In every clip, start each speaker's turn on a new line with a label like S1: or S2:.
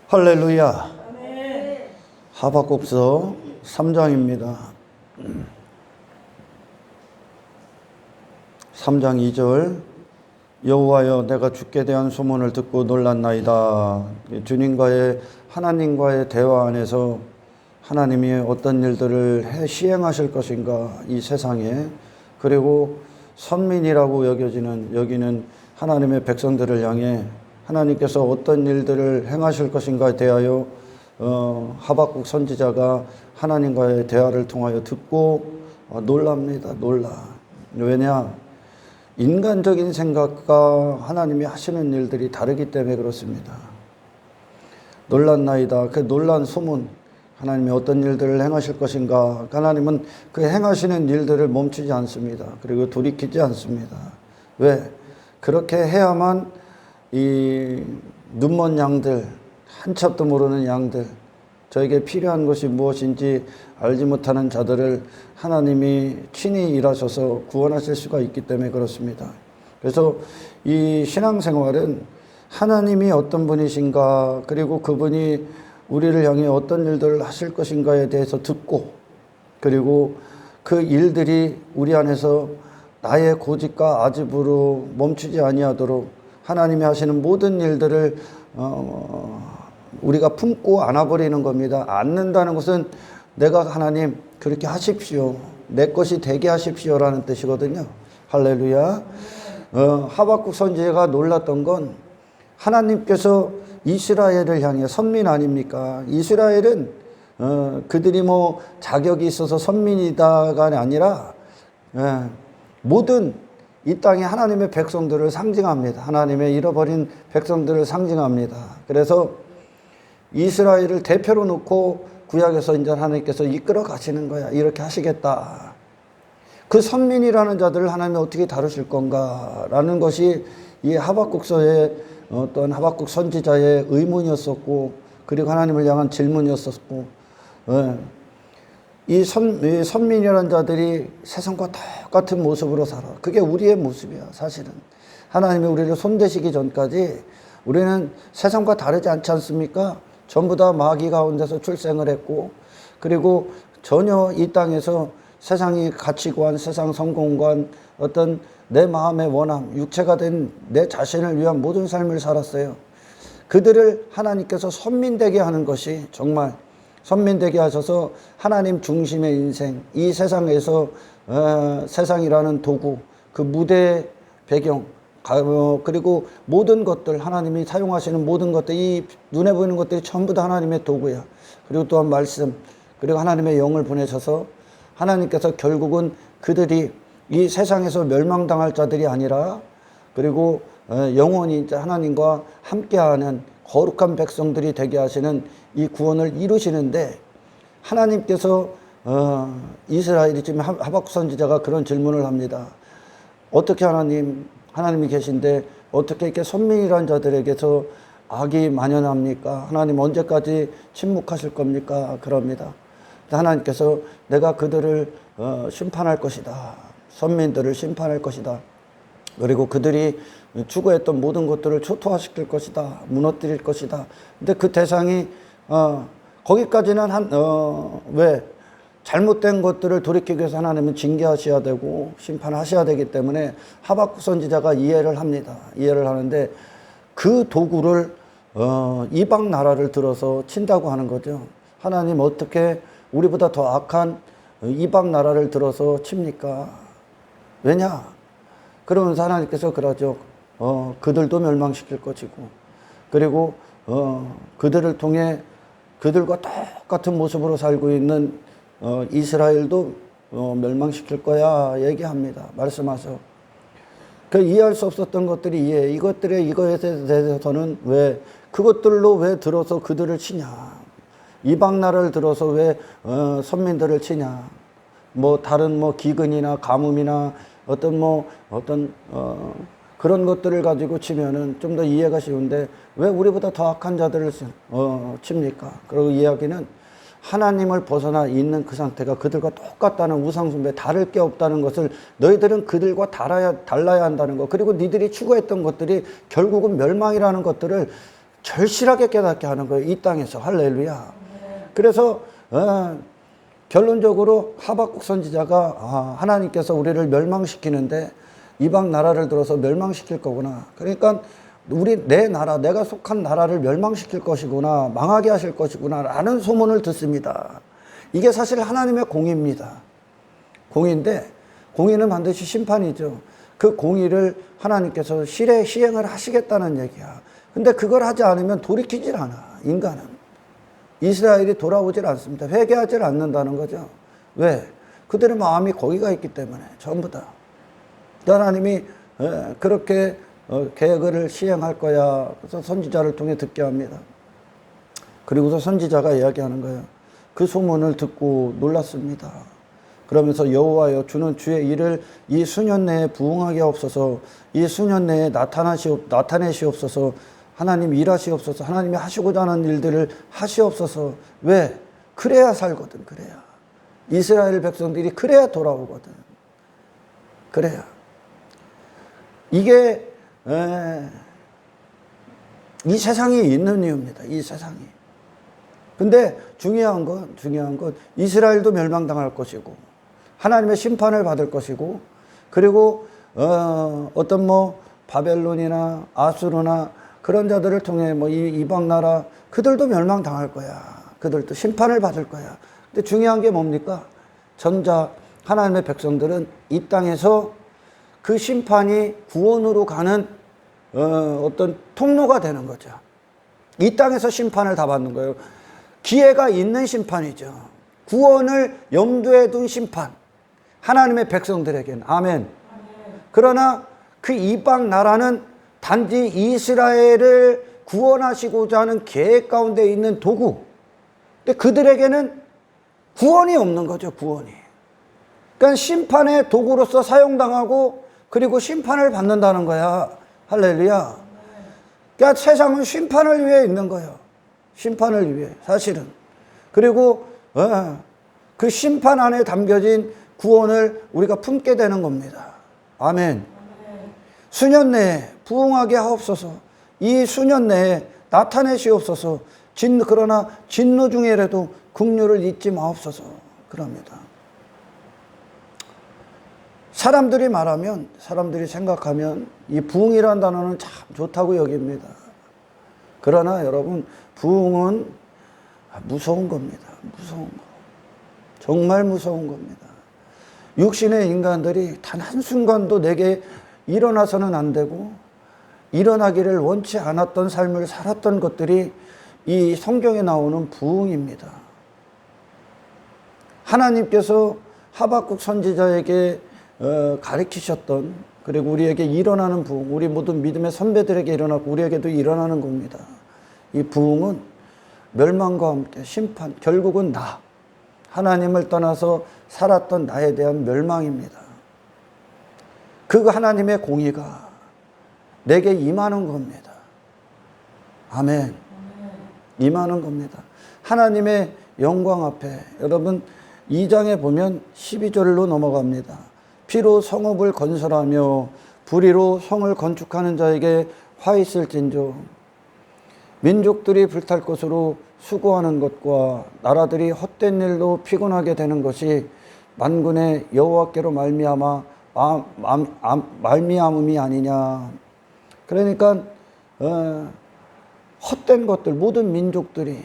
S1: 할렐루야. 하박국서 3장입니다. 3장 2절. 여호와여, 내가 주께 대한 소문을 듣고 놀랐나이다. 주님과의, 하나님과의 대화 안에서 하나님이 어떤 일들을 시행하실 것인가, 이 세상에. 그리고 선민이라고 여기는 하나님의 백성들을 향해 하나님께서 어떤 일들을 행하실 것인가에 대하여 하박국 선지자가 하나님과의 대화를 통하여 듣고 놀랍니다. 놀라. 왜냐? 인간적인 생각과 하나님이 하시는 일들이 다르기 때문에 그렇습니다. 놀랐나이다. 그 놀란 소문, 하나님이 어떤 일들을 행하실 것인가. 하나님은 그 행하시는 일들을 멈추지 않습니다. 그리고 돌이키지 않습니다. 왜? 그렇게 해야만 이 눈먼 양들, 한참도 모르는 양들, 저에게 필요한 것이 무엇인지 알지 못하는 자들을 하나님이 친히 일하셔서 구원하실 수가 있기 때문에 그렇습니다. 그래서 이 신앙생활은 하나님이 어떤 분이신가, 그리고 그분이 우리를 향해 어떤 일들을 하실 것인가에 대해서 듣고, 그리고 그 일들이 우리 안에서 나의 고집과 아집으로 멈추지 아니하도록 하나님이 하시는 모든 일들을 우리가 품고 안아버리는 겁니다. 안는다는 것은 내가 하나님 그렇게 하십시오, 내 것이 되게 하십시오라는 뜻이거든요. 할렐루야. 하박국 선지자가 놀랐던 건 하나님께서 이스라엘을 향해, 선민 아닙니까? 이스라엘은 그들이 뭐 자격이 있어서 선민이다가 아니라 모든 이 땅에 하나님의 백성들을 상징합니다. 하나님의 잃어버린 백성들을 상징합니다. 그래서 이스라엘을 대표로 놓고 구약에서 이제 하나님께서 이끌어 가시는 거야. 이렇게 하시겠다. 그 선민이라는 자들을 하나님이 어떻게 다루실 건가라는 것이 이 하박국서의 어떤 하박국 선지자의 의문이었었고, 그리고 하나님을 향한 질문이었었고, 이 선민이라는 자들이 세상과 똑같은 모습으로 살아. 그게 우리의 모습이야, 사실은. 하나님이 우리를 손대시기 전까지 우리는 세상과 다르지 않지 않습니까? 전부 다 마귀 가운데서 출생을 했고, 그리고 전혀 이 땅에서 세상의 가치관, 세상 성공관, 어떤 내 마음의 원함, 육체가 된 내 자신을 위한 모든 삶을 살았어요. 그들을 하나님께서 선민되게 하는 것이, 정말 선민되게 하셔서 하나님 중심의 인생, 이 세상에서 세상이라는 도구, 그 무대 배경, 그리고 모든 것들, 하나님이 사용하시는 모든 것들, 이 눈에 보이는 것들이 전부 다 하나님의 도구야. 그리고 또한 말씀, 그리고 하나님의 영을 보내셔서 하나님께서 결국은 그들이 이 세상에서 멸망당할 자들이 아니라, 그리고 영원히 하나님과 함께하는 거룩한 백성들이 되게 하시는 이 구원을 이루시는데, 하나님께서 이스라엘이 지금 하박국 선지자가 그런 질문을 합니다. 어떻게 하나님이 계신데 어떻게 이렇게 선민이라는 자들에게서 악이 만연합니까? 하나님 언제까지 침묵하실 겁니까? 그럽니다. 하나님께서 내가 그들을 심판할 것이다. 선민들을 심판할 것이다. 그리고 그들이 추구했던 모든 것들을 초토화시킬 것이다. 무너뜨릴 것이다. 근데 그 대상이 거기까지는 왜? 잘못된 것들을 돌이키기 위해서 하나님은 징계하셔야 되고 심판하셔야 되기 때문에 하박국 선지자가 이해를 합니다. 이해를 하는데 그 도구를 이방 나라를 들어서 친다고 하는 거죠. 하나님 어떻게 우리보다 더 악한 이방 나라를 들어서 칩니까? 왜냐? 그러면서 하나님께서 그러죠. 그들도 멸망시킬 것이고, 그리고 그들을 통해 그들과 똑같은 모습으로 살고 있는 이스라엘도 멸망시킬 거야 얘기합니다. 말씀하셔. 그 이해할 수 없었던 것들이 이거에 대해서는 왜 그것들로 왜 들어서 그들을 치냐? 이방 나라를 들어서 왜 선민들을 치냐? 뭐 다른 뭐 기근이나 가뭄이나 어떤 그런 것들을 가지고 치면은 좀 더 이해가 쉬운데 왜 우리보다 더 악한 자들을 칩니까? 그리고 이야기는 하나님을 벗어나 있는 그 상태가 그들과 똑같다는 우상숭배, 다를 게 없다는 것을, 너희들은 그들과 달라야 한다는 것, 그리고 니들이 추구했던 것들이 결국은 멸망이라는 것들을 절실하게 깨닫게 하는 거예요. 이 땅에서. 할렐루야. 그래서 결론적으로 하박국 선지자가 하나님께서 우리를 멸망시키는데 이방 나라를 들어서 멸망시킬 거구나. 그러니까 내 나라, 내가 속한 나라를 멸망시킬 것이구나, 망하게 하실 것이구나 라는 소문을 듣습니다. 이게 사실 하나님의 공의입니다. 공의인데 공의는 반드시 심판이죠. 그 공의를 하나님께서 시행을 하시겠다는 얘기야. 근데 그걸 하지 않으면 돌이키질 않아. 인간은. 이스라엘이 돌아오질 않습니다. 회개하질 않는다는 거죠. 왜? 그들의 마음이 거기가 있기 때문에 전부 다. 하나님이 그렇게 계획을 시행할 거야. 그래서 선지자를 통해 듣게 합니다. 그리고서 선지자가 이야기하는 거예요. 그 소문을 듣고 놀랐습니다. 그러면서 여호와여 주는 주의 일을 이 수년 내에 부응하게 하옵소서. 이 수년 내에 나타내시옵소서. 하나님 일하시옵소서. 하나님이 하시고자 하는 일들을 하시옵소서. 왜? 그래야 살거든. 그래야. 이스라엘 백성들이 그래야 돌아오거든. 그래야. 이게 이 세상에 있는 이유입니다. 이 세상이. 근데 중요한 건 이스라엘도 멸망당할 것이고 하나님의 심판을 받을 것이고 그리고 어떤 바벨론이나 아수르나 그런 자들을 통해 이 이방 나라 그들도 멸망당할 거야. 그들도 심판을 받을 거야. 근데 중요한 게 뭡니까? 전자 하나님의 백성들은 이 땅에서 그 심판이 구원으로 가는 어떤 통로가 되는 거죠. 이 땅에서 심판을 다 받는 거예요. 기회가 있는 심판이죠. 구원을 염두에 둔 심판. 하나님의 백성들에게는. 아멘. 그러나 그 이방 나라는 단지 이스라엘을 구원하시고자 하는 계획 가운데 있는 도구. 근데 그들에게는 구원이 없는 거죠. 구원이. 그러니까 심판의 도구로서 사용당하고 그리고 심판을 받는다는 거야. 할렐루야. 그러니까 세상은 심판을 위해 있는 거예요. 심판을 위해 사실은. 그리고 그 심판 안에 담겨진 구원을 우리가 품게 되는 겁니다. 아멘. 수년 내에 부응하게 하옵소서. 이 수년 내에 나타내시옵소서. 그러나 진노 중에라도 긍휼을 잊지 마옵소서. 그럽니다. 사람들이 생각하면 이 부응이라는 단어는 참 좋다고 여깁니다. 그러나 여러분, 부응은 무서운 겁니다. 무서운 거. 정말 무서운 겁니다. 육신의 인간들이 단 한순간도 내게 일어나서는 안 되고 일어나기를 원치 않았던 삶을 살았던 것들이 이 성경에 나오는 부응입니다. 하나님께서 하박국 선지자에게 가르치셨던, 그리고 우리에게 일어나는 부흥, 우리 모든 믿음의 선배들에게 일어나고 우리에게도 일어나는 겁니다. 이 부흥은 멸망과 함께 심판, 결국은 하나님을 떠나서 살았던 나에 대한 멸망입니다. 그 하나님의 공의가 내게 임하는 겁니다. 아멘. 임하는 겁니다. 하나님의 영광 앞에, 여러분 2장에 보면 12절로 넘어갑니다. 피로 성읍을 건설하며 불의로 성을 건축하는 자에게 화 있을진저. 민족들이 불탈 것으로 수고하는 것과 나라들이 헛된 일로 피곤하게 되는 것이 만군의 여호와께로 말미암음이 아니냐. 그러니까 헛된 것들, 모든 민족들이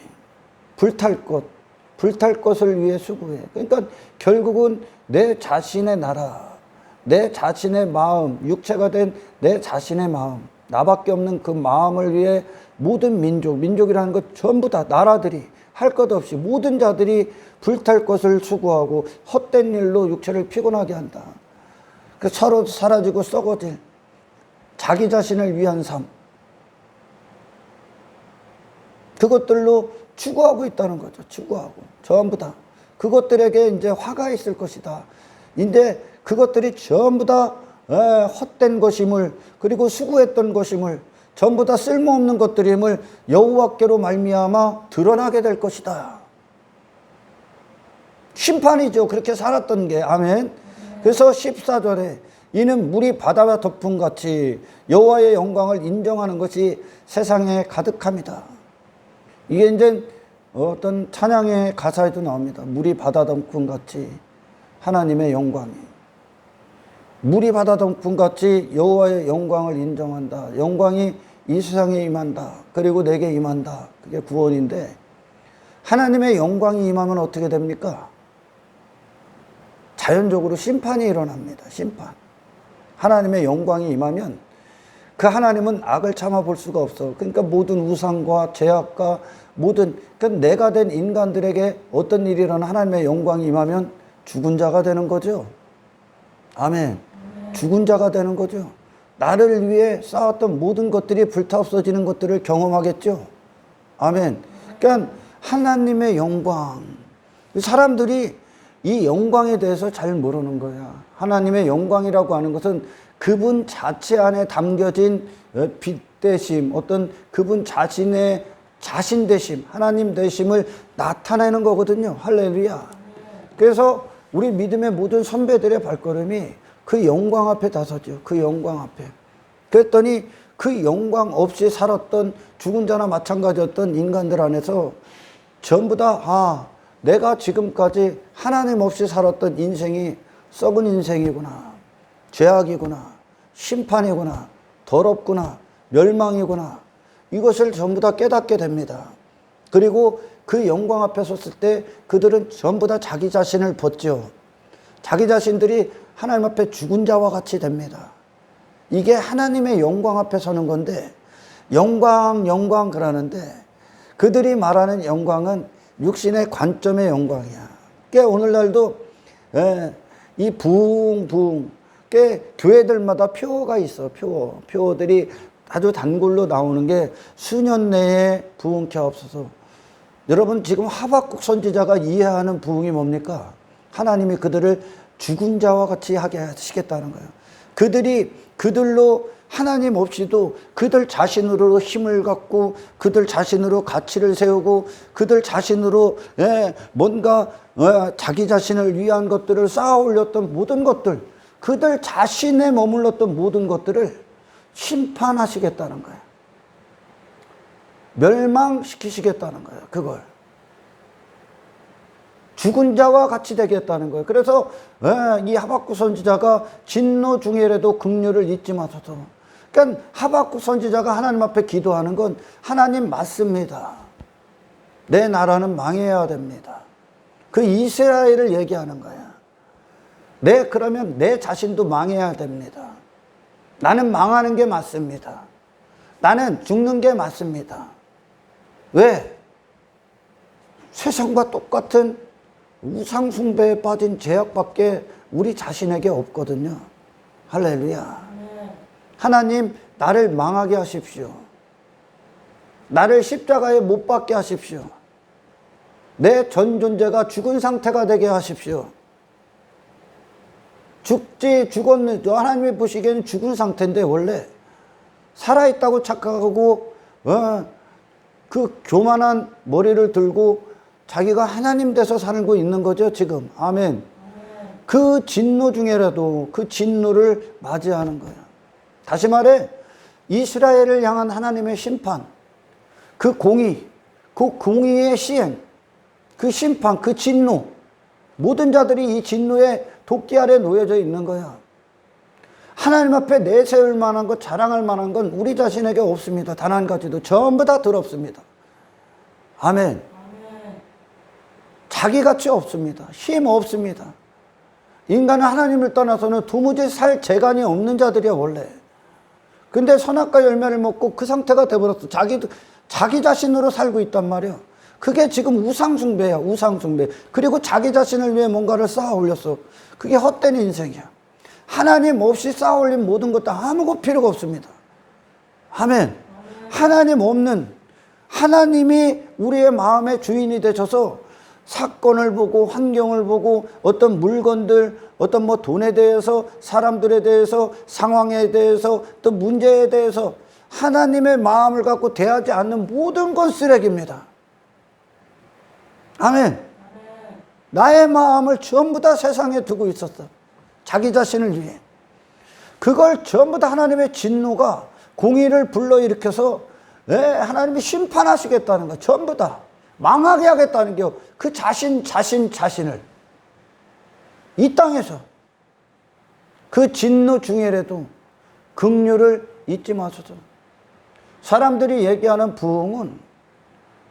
S1: 불탈 것을 위해 수고해. 그러니까 결국은 내 자신의 나라, 내 자신의 마음, 육체가 된 내 자신의 마음, 나밖에 없는 그 마음을 위해 모든 민족이라는 것 전부 다 나라들이 할 것 없이 모든 자들이 불탈 것을 수고하고 헛된 일로 육체를 피곤하게 한다. 그 서로 사라지고 썩어질 자기 자신을 위한 삶, 그것들로 추구하고 있다는 거죠. 추구하고 전부 다 그것들에게 이제 화가 있을 것이다. 근데 그것들이 전부 다 헛된 것임을, 그리고 수고했던 것임을, 전부 다 쓸모없는 것들임을 여호와께로 말미암아 드러나게 될 것이다. 심판이죠. 그렇게 살았던 게. 아멘. 그래서 14절에 이는 물이 바다와 덮음같이 여호와의 영광을 인정하는 것이 세상에 가득합니다. 이게 이제 어떤 찬양의 가사에도 나옵니다. 물이 바다 덮음같이 하나님의 영광이. 물이 바다 덮음같이 여호와의 영광을 인정한다. 영광이 이 세상에 임한다. 그리고 내게 임한다. 그게 구원인데, 하나님의 영광이 임하면 어떻게 됩니까? 자연적으로 심판이 일어납니다. 심판. 하나님의 영광이 임하면 그 하나님은 악을 참아 볼 수가 없어. 그러니까 모든 우상과 죄악과 모든, 그러니까 내가 된 인간들에게 어떤 일이 일어나 하나님의 영광이 임하면 죽은 자가 되는 거죠. 아멘. 죽은 자가 되는 거죠. 나를 위해 쌓았던 모든 것들이 불타 없어지는 것들을 경험하겠죠. 아멘. 그러니까 하나님의 영광. 사람들이 이 영광에 대해서 잘 모르는 거야. 하나님의 영광이라고 하는 것은 그분 자체 안에 담겨진 빛되심, 어떤 그분 자신의 자신 되심, 하나님 되심을 나타내는 거거든요. 할렐루야. 그래서 우리 믿음의 모든 선배들의 발걸음이 그 영광 앞에 다서죠. 그 영광 앞에. 그랬더니 그 영광 없이 살았던 죽은 자나 마찬가지였던 인간들 안에서 전부 다 내가 지금까지 하나님 없이 살았던 인생이 썩은 인생이구나, 죄악이구나, 심판이구나, 더럽구나, 멸망이구나, 이것을 전부 다 깨닫게 됩니다. 그리고 그 영광 앞에 섰을 때 그들은 전부 다 자기 자신을 벗죠. 자기 자신들이 하나님 앞에 죽은 자와 같이 됩니다. 이게 하나님의 영광 앞에 서는 건데, 영광 그러는데 그들이 말하는 영광은 육신의 관점의 영광이야. 그러니까 오늘날도 이 부흥, 교회들마다 표어가 있어. 표어들이 아주 단골로 나오는 게 수년 내에 부흥케 하옵소서. 여러분, 지금 하박국 선지자가 이해하는 부흥이 뭡니까? 하나님이 그들을 죽은 자와 같이 하게 하시겠다는 거예요. 그들로 하나님 없이도 그들 자신으로 힘을 갖고 그들 자신으로 가치를 세우고 그들 자신으로 뭔가 자기 자신을 위한 것들을 쌓아 올렸던 모든 것들, 그들 자신에 머물렀던 모든 것들을 심판하시겠다는 거예요. 멸망시키시겠다는 거예요. 그걸 죽은 자와 같이 되겠다는 거예요. 그래서 이 하박국 선지자가 진노 중에라도 긍휼을 잊지 마소서. 그러니까 하박국 선지자가 하나님 앞에 기도하는 건, 하나님 맞습니다. 내 나라는 망해야 됩니다. 그 이스라엘을 얘기하는 거야. 그러면 내 자신도 망해야 됩니다. 나는 망하는 게 맞습니다. 나는 죽는 게 맞습니다. 왜? 세상과 똑같은 우상숭배에 빠진 죄악밖에 우리 자신에게 없거든요. 할렐루야. 하나님, 나를 망하게 하십시오. 나를 십자가에 못 박게 하십시오. 내 전 존재가 죽은 상태가 되게 하십시오. 죽었는, 하나님이 보시기에는 죽은 상태인데 원래 살아있다고 착각하고 그 교만한 머리를 들고 자기가 하나님 돼서 살고 있는 거죠, 지금. 아멘. 그 진노 중에라도 그 진노를 맞이하는 거예요. 다시 말해, 이스라엘을 향한 하나님의 심판, 그 공의의 시행, 그 심판, 그 진노, 모든 자들이 이 진노의 도끼 아래 놓여져 있는 거야. 하나님 앞에 내세울 만한 것, 자랑할 만한 건 우리 자신에게 없습니다. 단 한 가지도. 전부 다 더럽습니다. 아멘. 자기같이 없습니다. 힘 없습니다. 인간은 하나님을 떠나서는 도무지 살 재간이 없는 자들이야, 원래. 근데 선악과 열매를 먹고 그 상태가 돼버렸어. 자기 자신으로 살고 있단 말이야. 그게 지금 우상숭배야, 우상숭배. 그리고 자기 자신을 위해 뭔가를 쌓아 올렸어. 그게 헛된 인생이야. 하나님 없이 쌓아 올린 모든 것도 아무것도 필요가 없습니다. 아멘. 하나님 없는, 하나님이 우리의 마음의 주인이 되셔서 사건을 보고 환경을 보고 어떤 물건들, 어떤 돈에 대해서, 사람들에 대해서, 상황에 대해서, 또 문제에 대해서 하나님의 마음을 갖고 대하지 않는 모든 건 쓰레기입니다. 아멘. 나의 마음을 전부 다 세상에 두고 있었어. 자기 자신을 위해. 그걸 전부 다 하나님의 진노가 공의를 불러일으켜서 하나님이 심판하시겠다는 거 전부 다 망하게 하겠다는 게 그 자신을 이 땅에서 그 진노 중에라도 긍휼을 잊지 마소서. 사람들이 얘기하는 부흥은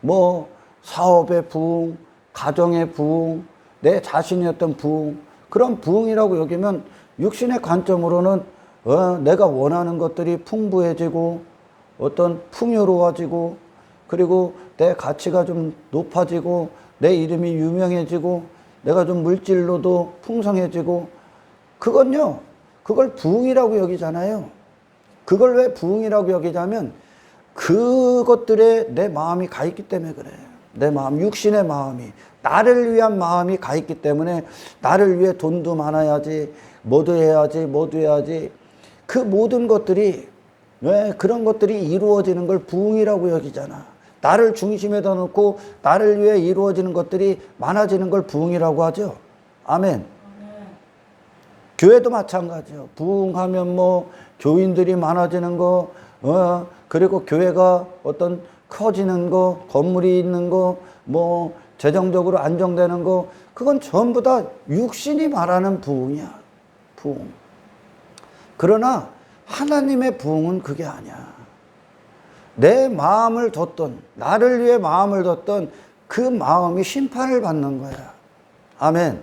S1: 뭐 사업의 부흥, 가정의 부흥, 내 자신의 어떤 부흥, 그런 부흥이라고 여기면 육신의 관점으로는 내가 원하는 것들이 풍부해지고 어떤 풍요로워지고 그리고 내 가치가 좀 높아지고 내 이름이 유명해지고 내가 좀 물질로도 풍성해지고 그건요, 그걸 부흥이라고 여기잖아요. 그걸 왜 부흥이라고 여기냐면 그것들에 내 마음이 가 있기 때문에 그래요. 내 마음, 육신의 마음이 나를 위한 마음이 가 있기 때문에 나를 위해 돈도 많아야지, 뭐도 해야지 그 모든 것들이 왜 그런 것들이 이루어지는 걸 부흥이라고 여기잖아. 나를 중심에다 놓고 나를 위해 이루어지는 것들이 많아지는 걸 부흥이라고 하죠. 아멘. 교회도 마찬가지요. 부흥하면 뭐 교인들이 많아지는 거, 그리고 교회가 어떤 커지는 거, 건물이 있는 거, 뭐 재정적으로 안정되는 거, 그건 전부 다 육신이 말하는 부흥이야. 부흥. 그러나 하나님의 부흥은 그게 아니야. 내 마음을 뒀던, 나를 위해 마음을 뒀던 그 마음이 심판을 받는 거야. 아멘.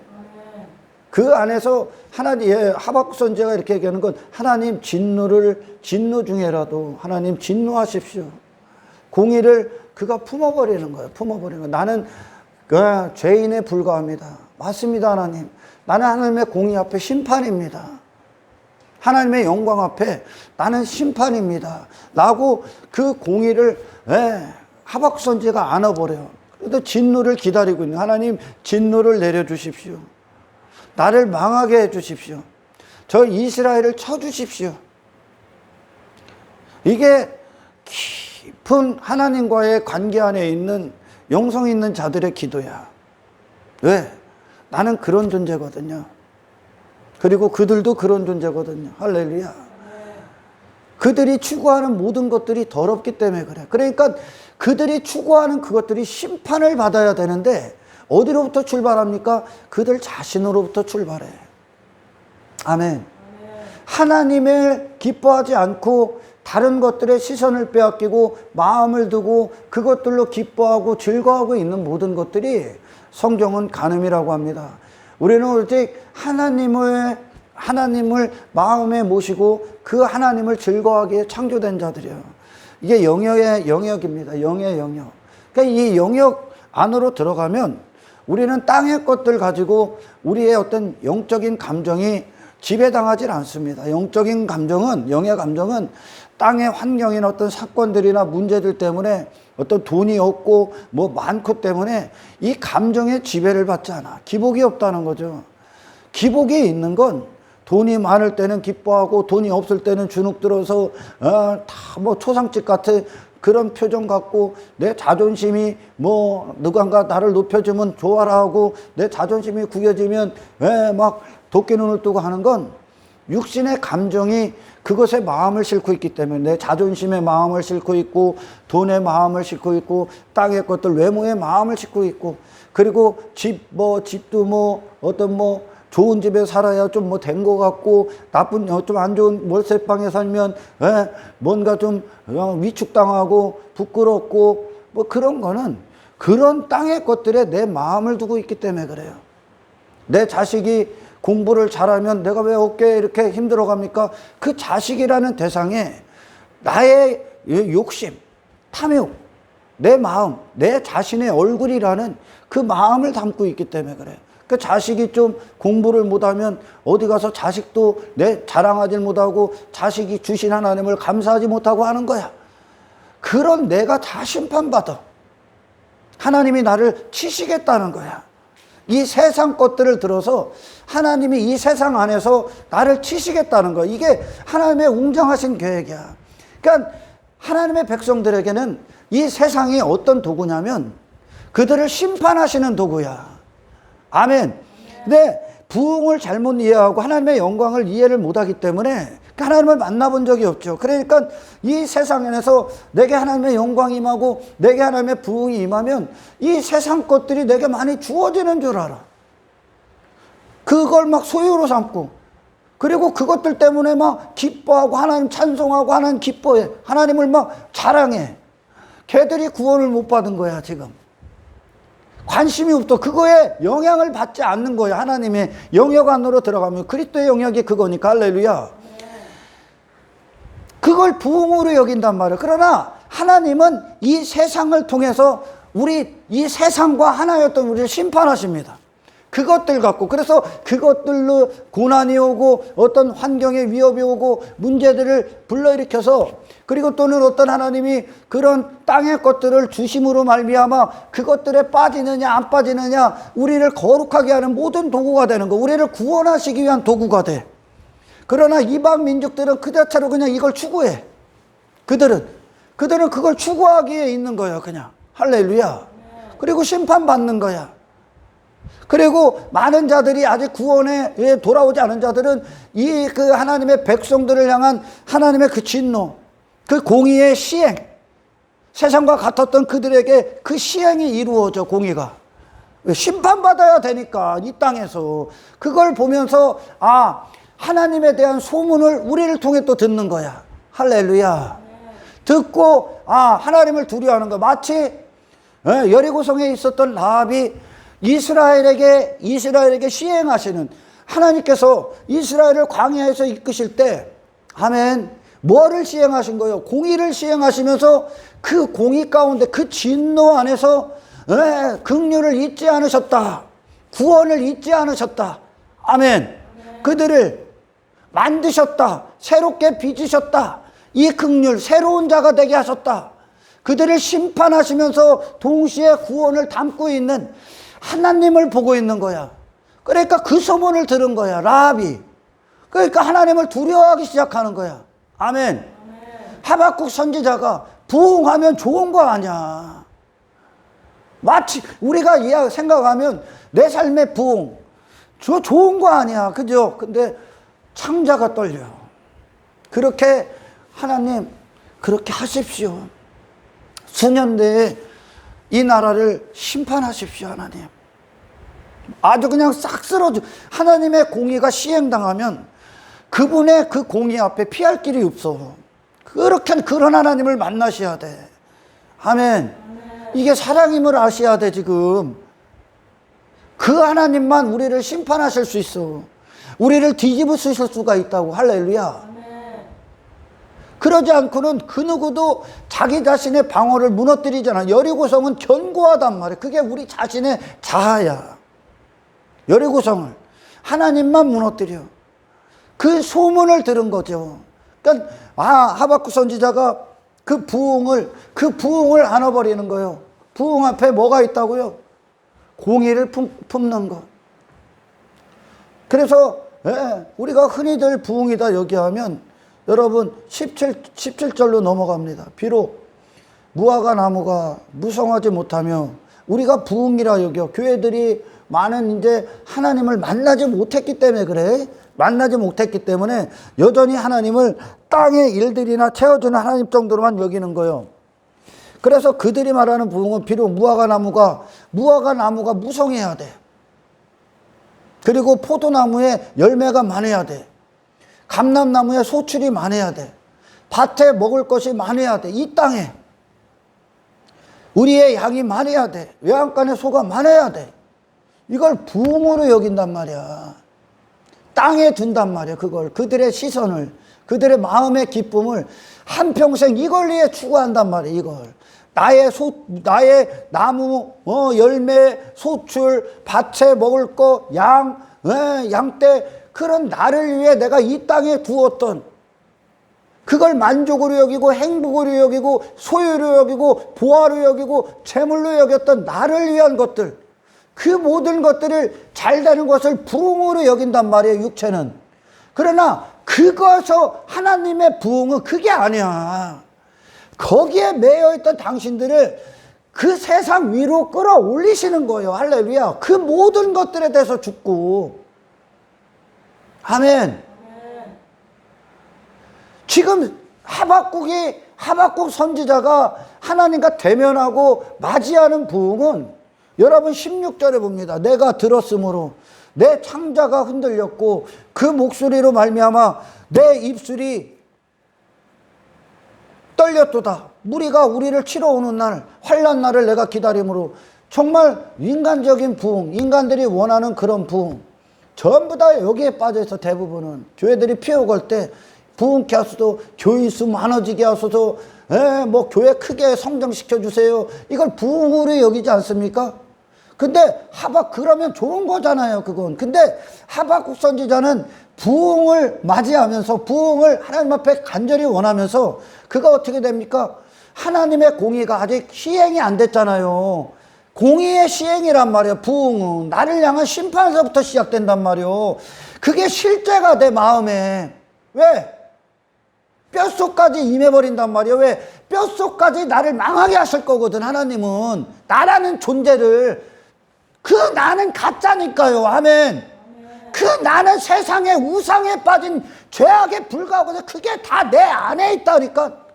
S1: 그 안에서 하나님, 하박국 선지자가 이렇게 얘기하는 건 하나님 진노 중에라도 하나님 진노하십시오. 공의를 그가 품어버리는 거예요. 품어버리는 거예요. 나는 죄인에 불과합니다. 맞습니다, 하나님. 나는 하나님의 공의 앞에 심판입니다. 하나님의 영광 앞에 나는 심판입니다. 라고 그 공의를 하박국 선지자가 안아버려요. 그래도 진노를 기다리고 있는 하나님 진노를 내려주십시오. 나를 망하게 해주십시오. 저 이스라엘을 쳐주십시오. 이게 깊은 하나님과의 관계 안에 있는 영성 있는 자들의 기도야. 왜? 나는 그런 존재거든요. 그리고 그들도 그런 존재거든요. 할렐루야. 그들이 추구하는 모든 것들이 더럽기 때문에 그래. 그러니까 그들이 추구하는 그것들이 심판을 받아야 되는데 어디로부터 출발합니까? 그들 자신으로부터 출발해. 아멘. 하나님을 기뻐하지 않고 다른 것들의 시선을 빼앗기고 마음을 두고 그것들로 기뻐하고 즐거워하고 있는 모든 것들이 성경은 간음이라고 합니다. 우리는 오직 하나님을 마음에 모시고 그 하나님을 즐거워하기에 창조된 자들이에요. 이게 영역입니다. 영역. 그러니까 이 영역 안으로 들어가면 우리는 땅의 것들 가지고 우리의 어떤 영적인 감정이 지배당하지 않습니다. 영의 감정은 땅의 환경이나 어떤 사건들이나 문제들 때문에 어떤 돈이 없고 뭐 많고 때문에 이 감정의 지배를 받지 않아. 기복이 없다는 거죠. 기복이 있는 건 돈이 많을 때는 기뻐하고 돈이 없을 때는 주눅 들어서 다 뭐 초상집 같은 그런 표정 갖고 내 자존심이 뭐 누군가 나를 높여주면 좋아라 하고 내 자존심이 구겨지면 막 도끼 눈을 뜨고 하는 건 육신의 감정이 그것에 마음을 싣고 있기 때문에 내 자존심의 마음을 싣고 있고 돈의 마음을 싣고 있고 땅의 것들 외모의 마음을 싣고 있고 그리고 집도 뭐 어떤 뭐 좋은 집에 살아야 좀 뭐 된 것 같고 나쁜 좀 안 좋은 월세방에 살면 뭔가 좀 위축당하고 부끄럽고 뭐 그런 거는 그런 땅의 것들에 내 마음을 두고 있기 때문에 그래요. 내 자식이 공부를 잘하면 내가 왜 어깨에 이렇게 힘들어 갑니까? 그 자식이라는 대상에 나의 욕심, 탐욕, 내 마음, 내 자신의 얼굴이라는 그 마음을 담고 있기 때문에 그래요. 그 자식이 좀 공부를 못하면 어디 가서 자식도 내 자랑하지 못하고 자식이 주신 하나님을 감사하지 못하고 하는 거야. 그런 내가 다 심판받아. 하나님이 나를 치시겠다는 거야. 이 세상 것들을 들어서 하나님이 이 세상 안에서 나를 치시겠다는 거야. 이게 하나님의 웅장하신 계획이야. 그러니까 하나님의 백성들에게는 이 세상이 어떤 도구냐면 그들을 심판하시는 도구야. 아멘. 근데 부흥을 잘못 이해하고 하나님의 영광을 이해를 못하기 때문에 하나님을 만나본 적이 없죠. 그러니까 이 세상에서 내게 하나님의 영광이 임하고 내게 하나님의 부흥이 임하면 이 세상 것들이 내게 많이 주어지는 줄 알아. 그걸 막 소유로 삼고, 그리고 그것들 때문에 막 기뻐하고 하나님 찬송하고 하나님 기뻐해. 하나님을 막 자랑해. 걔들이 구원을 못 받은 거야 지금. 관심이 없어. 그거에 영향을 받지 않는 거야. 하나님의 영역 안으로 들어가면 그리스도의 영역이 그거니까. 할렐루야. 그걸 부흥으로 여긴단 말이야. 그러나 하나님은 이 세상을 통해서 우리 이 세상과 하나였던 우리를 심판하십니다. 그것들 갖고. 그래서 그것들로 고난이 오고 어떤 환경의 위협이 오고 문제들을 불러일으켜서, 그리고 또는 어떤 하나님이 그런 땅의 것들을 주심으로 말미암아 그것들에 빠지느냐 안 빠지느냐 우리를 거룩하게 하는 모든 도구가 되는 거. 우리를 구원하시기 위한 도구가 돼. 그러나 이방 민족들은 그 자체로 그냥 이걸 추구해. 그들은 그걸 추구하기에 있는 거야 그냥. 할렐루야. 그리고 심판받는 거야. 그리고 많은 자들이 아직 구원에 돌아오지 않은 자들은 이 그 하나님의 백성들을 향한 하나님의 그 진노, 그 공의의 시행, 세상과 같았던 그들에게 그 시행이 이루어져. 공의가 심판받아야 되니까 이 땅에서. 그걸 보면서 하나님에 대한 소문을 우리를 통해 또 듣는 거야. 할렐루야. 듣고 하나님을 두려워하는 거. 마치 여리고성에 있었던 라합이 이스라엘에게 시행하시는, 하나님께서 이스라엘을 광야에서 이끄실 때, 아멘, 뭐를 시행하신 거예요? 공의를 시행하시면서 그 공의 가운데 그 진노 안에서 긍휼을 잊지 않으셨다. 구원을 잊지 않으셨다. 아멘. 그들을 만드셨다. 새롭게 빚으셨다. 이 긍휼, 새로운 자가 되게 하셨다. 그들을 심판하시면서 동시에 구원을 담고 있는 하나님을 보고 있는 거야. 그러니까 그 소문을 들은 거야, 라합이. 그러니까 하나님을 두려워하기 시작하는 거야. 아멘. 하박국 선지자가 부흥하면 좋은 거 아니야. 마치 우리가 생각하면 내 삶의 부흥, 저 좋은 거 아니야. 그죠? 근데 창자가 떨려. 그렇게 하나님, 그렇게 하십시오. 수년 내에 이 나라를 심판하십시오, 하나님. 아주 그냥 싹 쓸어줘. 하나님의 공의가 시행당하면 그분의 그 공의 앞에 피할 길이 없어. 그런 하나님을 만나셔야 돼. 아멘. 이게 사랑임을 아셔야 돼, 지금. 그 하나님만 우리를 심판하실 수 있어. 우리를 뒤집으실 수가 있다고. 할렐루야. 그러지 않고는 그 누구도 자기 자신의 방어를 무너뜨리잖아. 여리고성은 견고하단 말이야. 그게 우리 자신의 자아야. 여리고성을 하나님만 무너뜨려. 그 소문을 들은 거죠. 그러니까 하박국 선지자가 그 부흥을 안아버리는 거예요. 부흥 앞에 뭐가 있다고요? 공의를 품는 것. 그래서 우리가 흔히들 부흥이다 여기하면 여러분 17절로 넘어갑니다. 비록 무화과 나무가 무성하지 못하며 우리가 부흥이라 여겨. 교회들이 많은 이제 하나님을 만나지 못했기 때문에 그래. 만나지 못했기 때문에 여전히 하나님을 땅의 일들이나 채워주는 하나님 정도로만 여기는 거예요. 그래서 그들이 말하는 부흥은 비록 무화과 나무가 무성해야 돼. 그리고 포도나무에 열매가 많아야 돼. 감람나무에 소출이 많아야 돼. 밭에 먹을 것이 많아야 돼. 이 땅에 우리의 양이 많아야 돼. 외양간에 소가 많아야 돼. 이걸 부흥으로 여긴단 말이야. 땅에 둔단 말이야. 그걸, 그들의 시선을, 그들의 마음의 기쁨을 한평생 이걸 위해 추구한단 말이야. 이걸 나의 나무, 열매, 소출, 밭에 먹을 것, 양떼, 그런 나를 위해 내가 이 땅에 두었던, 그걸 만족으로 여기고 행복으로 여기고 소유로 여기고 보화로 여기고 재물로 여겼던 나를 위한 것들, 그 모든 것들을 잘 되는 것을 부흥으로 여긴단 말이에요, 육체는. 그러나 그것서 하나님의 부흥은 그게 아니야. 거기에 매여있던 당신들을 그 세상 위로 끌어올리시는 거예요. 할렐루야. 그 모든 것들에 대해서 죽고. 아멘. 지금 하박국 선지자가 하나님과 대면하고 맞이하는 부흥은 여러분 16절에 봅니다. 내가 들었으므로 내 창자가 흔들렸고 그 목소리로 말미암아 내 입술이 떨렸도다. 무리가 우리를 치러 오는 날, 환난 날을 내가 기다림으로. 정말 인간적인 부흥, 인간들이 원하는 그런 부흥, 전부 다 여기에 빠져있어. 대부분은 교회들이 피어갈 때 부흥케 하소서, 교인수 많아지게 하소서, 뭐 교회 크게 성장시켜 주세요. 이걸 부흥으로 여기지 않습니까? 근데 그러면 좋은 거잖아요, 그건. 근데 하박국 선지자는 부흥을 맞이하면서, 부흥을 하나님 앞에 간절히 원하면서, 그가 어떻게 됩니까? 하나님의 공의가 아직 시행이 안 됐잖아요. 공의의 시행이란 말이에요. 부흥은 나를 향한 심판에서부터 시작된단 말이에요. 그게 실제가 내 마음에. 왜? 뼛속까지 임해버린단 말이에요. 왜? 뼛속까지 나를 망하게 하실 거거든. 하나님은 나라는 존재를, 그 나는 가짜니까요. 아멘. 그 나는 세상의 우상에 빠진 죄악에 불과하거든. 그게 다 내 안에 있다니까.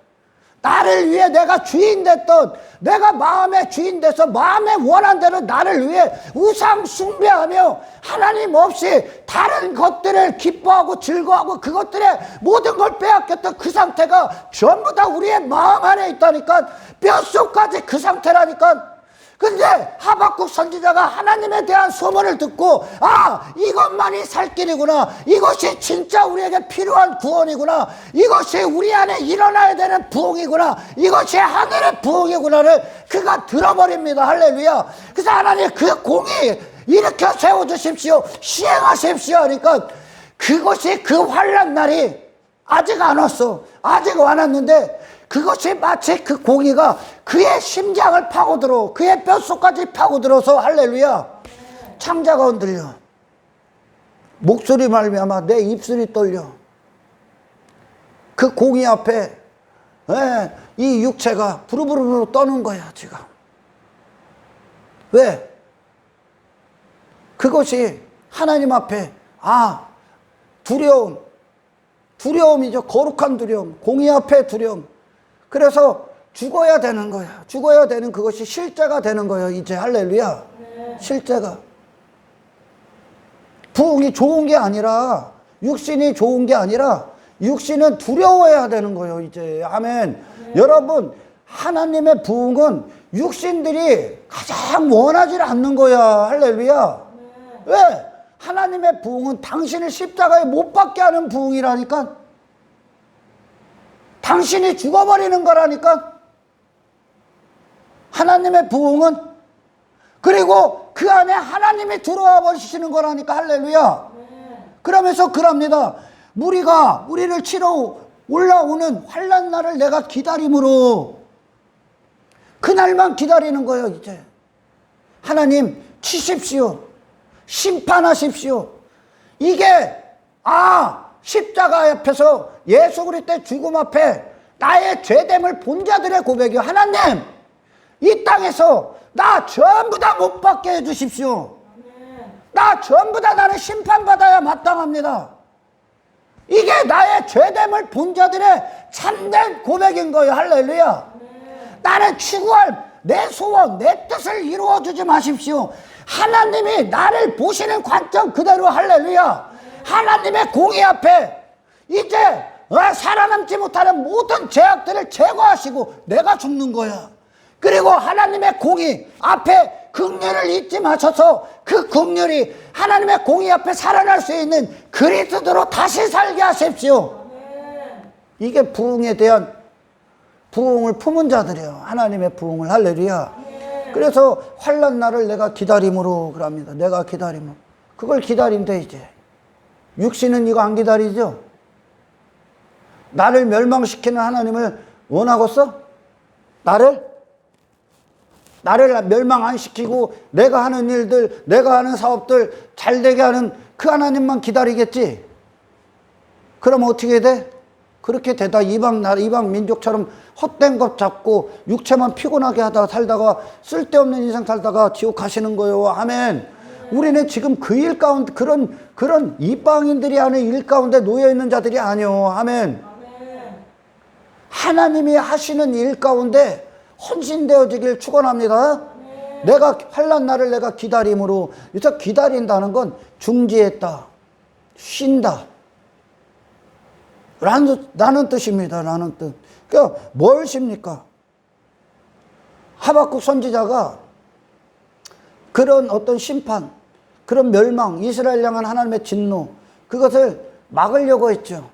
S1: 나를 위해 내가 주인 됐던, 내가 마음의 주인 돼서 마음에 원한 대로 나를 위해 우상 숭배하며 하나님 없이 다른 것들을 기뻐하고 즐거워하고 그것들의 모든 걸 빼앗겼던 그 상태가 전부 다 우리의 마음 안에 있다니까. 뼛속까지 그 상태라니까. 근데 하박국 선지자가 하나님에 대한 소문을 듣고, 아, 이것만이 살 길이구나, 이것이 진짜 우리에게 필요한 구원이구나, 이것이 우리 안에 일어나야 되는 부흥이구나, 이것이 하늘의 부흥이구나를 그가 들어버립니다. 할렐루야. 그래서 하나님 그 공의 일으켜 세워주십시오, 시행하십시오 하니까 그것이, 그 환난 날이 아직 안 왔어. 아직 안 왔는데 그것이 마치 그 공의가 그의 심장을 파고들어, 그의 뼛속까지 파고들어서, 할렐루야, 창자가 흔들려, 목소리 말미암아 내 입술이 떨려. 그 공의 앞에 이 육체가 부르부르 떠는 거야 지금. 왜? 그것이 하나님 앞에, 두려움이죠. 거룩한 두려움, 공의 앞에 두려움. 그래서 죽어야 되는 거야. 죽어야 되는 그것이 실제가 되는 거예요 이제. 할렐루야. 실제가. 부흥이 좋은 게 아니라, 육신이 좋은 게 아니라, 육신은 두려워해야 되는 거예요 이제. 아멘. 여러분, 하나님의 부흥은 육신들이 가장 원하지 않는 거야. 할렐루야. 왜? 하나님의 부흥은 당신을 십자가에 못 박게 하는 부흥이라니까. 당신이 죽어버리는 거라니까. 하나님의 부흥은. 그리고 그 안에 하나님이 들어와 버리시는 거라니까. 할렐루야. 그러면서 그럽니다. 무리가 우리를 치러 올라오는 환난 날을 내가 기다림으로. 그날만 기다리는 거예요 이제. 하나님 치십시오, 심판하십시오. 이게 십자가 앞에서 예수 그리스도의 죽음 앞에 나의 죄됨을 본 자들의 고백이요. 하나님, 이 땅에서 나 전부 다 못 받게 해주십시오. 나 전부 다 나는 심판받아야 마땅합니다. 이게 나의 죄됨을 본 자들의 참된 고백인 거예요. 할렐루야. 나는 추구할 내 소원, 내 뜻을 이루어주지 마십시오. 하나님이 나를 보시는 관점 그대로. 할렐루야. 하나님의 공의 앞에 이제 살아남지 못하는 모든 죄악들을 제거하시고 내가 죽는 거야. 그리고 하나님의 공의 앞에 긍휼을 잊지 마셔서 그 긍휼이 하나님의 공의 앞에 살아날 수 있는 그리스도로 다시 살게 하십시오. 이게 부흥에 대한, 부흥을 품은 자들이에요. 하나님의 부흥을. 할렐루야. 그래서 환난 날을 내가 기다림으로 그럽니다. 내가 기다림으로. 그걸 기다린대 이제. 육신은 이거 안 기다리죠? 나를 멸망시키는 하나님을 원하겠어? 나를 멸망 안 시키고 내가 하는 일들, 내가 하는 사업들 잘 되게 하는 그 하나님만 기다리겠지? 그럼 어떻게 돼? 그렇게 되다 이방 민족처럼 헛된 것 잡고 육체만 피곤하게 하다가 살다가 쓸데없는 인생 살다가 지옥 가시는 거예요. 아멘. 우리는 지금 그 일 가운데, 그런 이방인들이 하는 일 가운데 놓여 있는 자들이 아니요. 아멘. 하나님이 하시는 일 가운데 헌신되어지길 축원합니다. 내가 환난 날을 내가 기다림으로, 그래서 기다린다는 건 중지했다, 쉰다 라는 뜻입니다. 라는 뜻. 그러니까 뭘 쉽니까? 하박국 선지자가 그런 어떤 심판, 그런 멸망, 이스라엘 향한 하나님의 진노, 그것을 막으려고 했죠.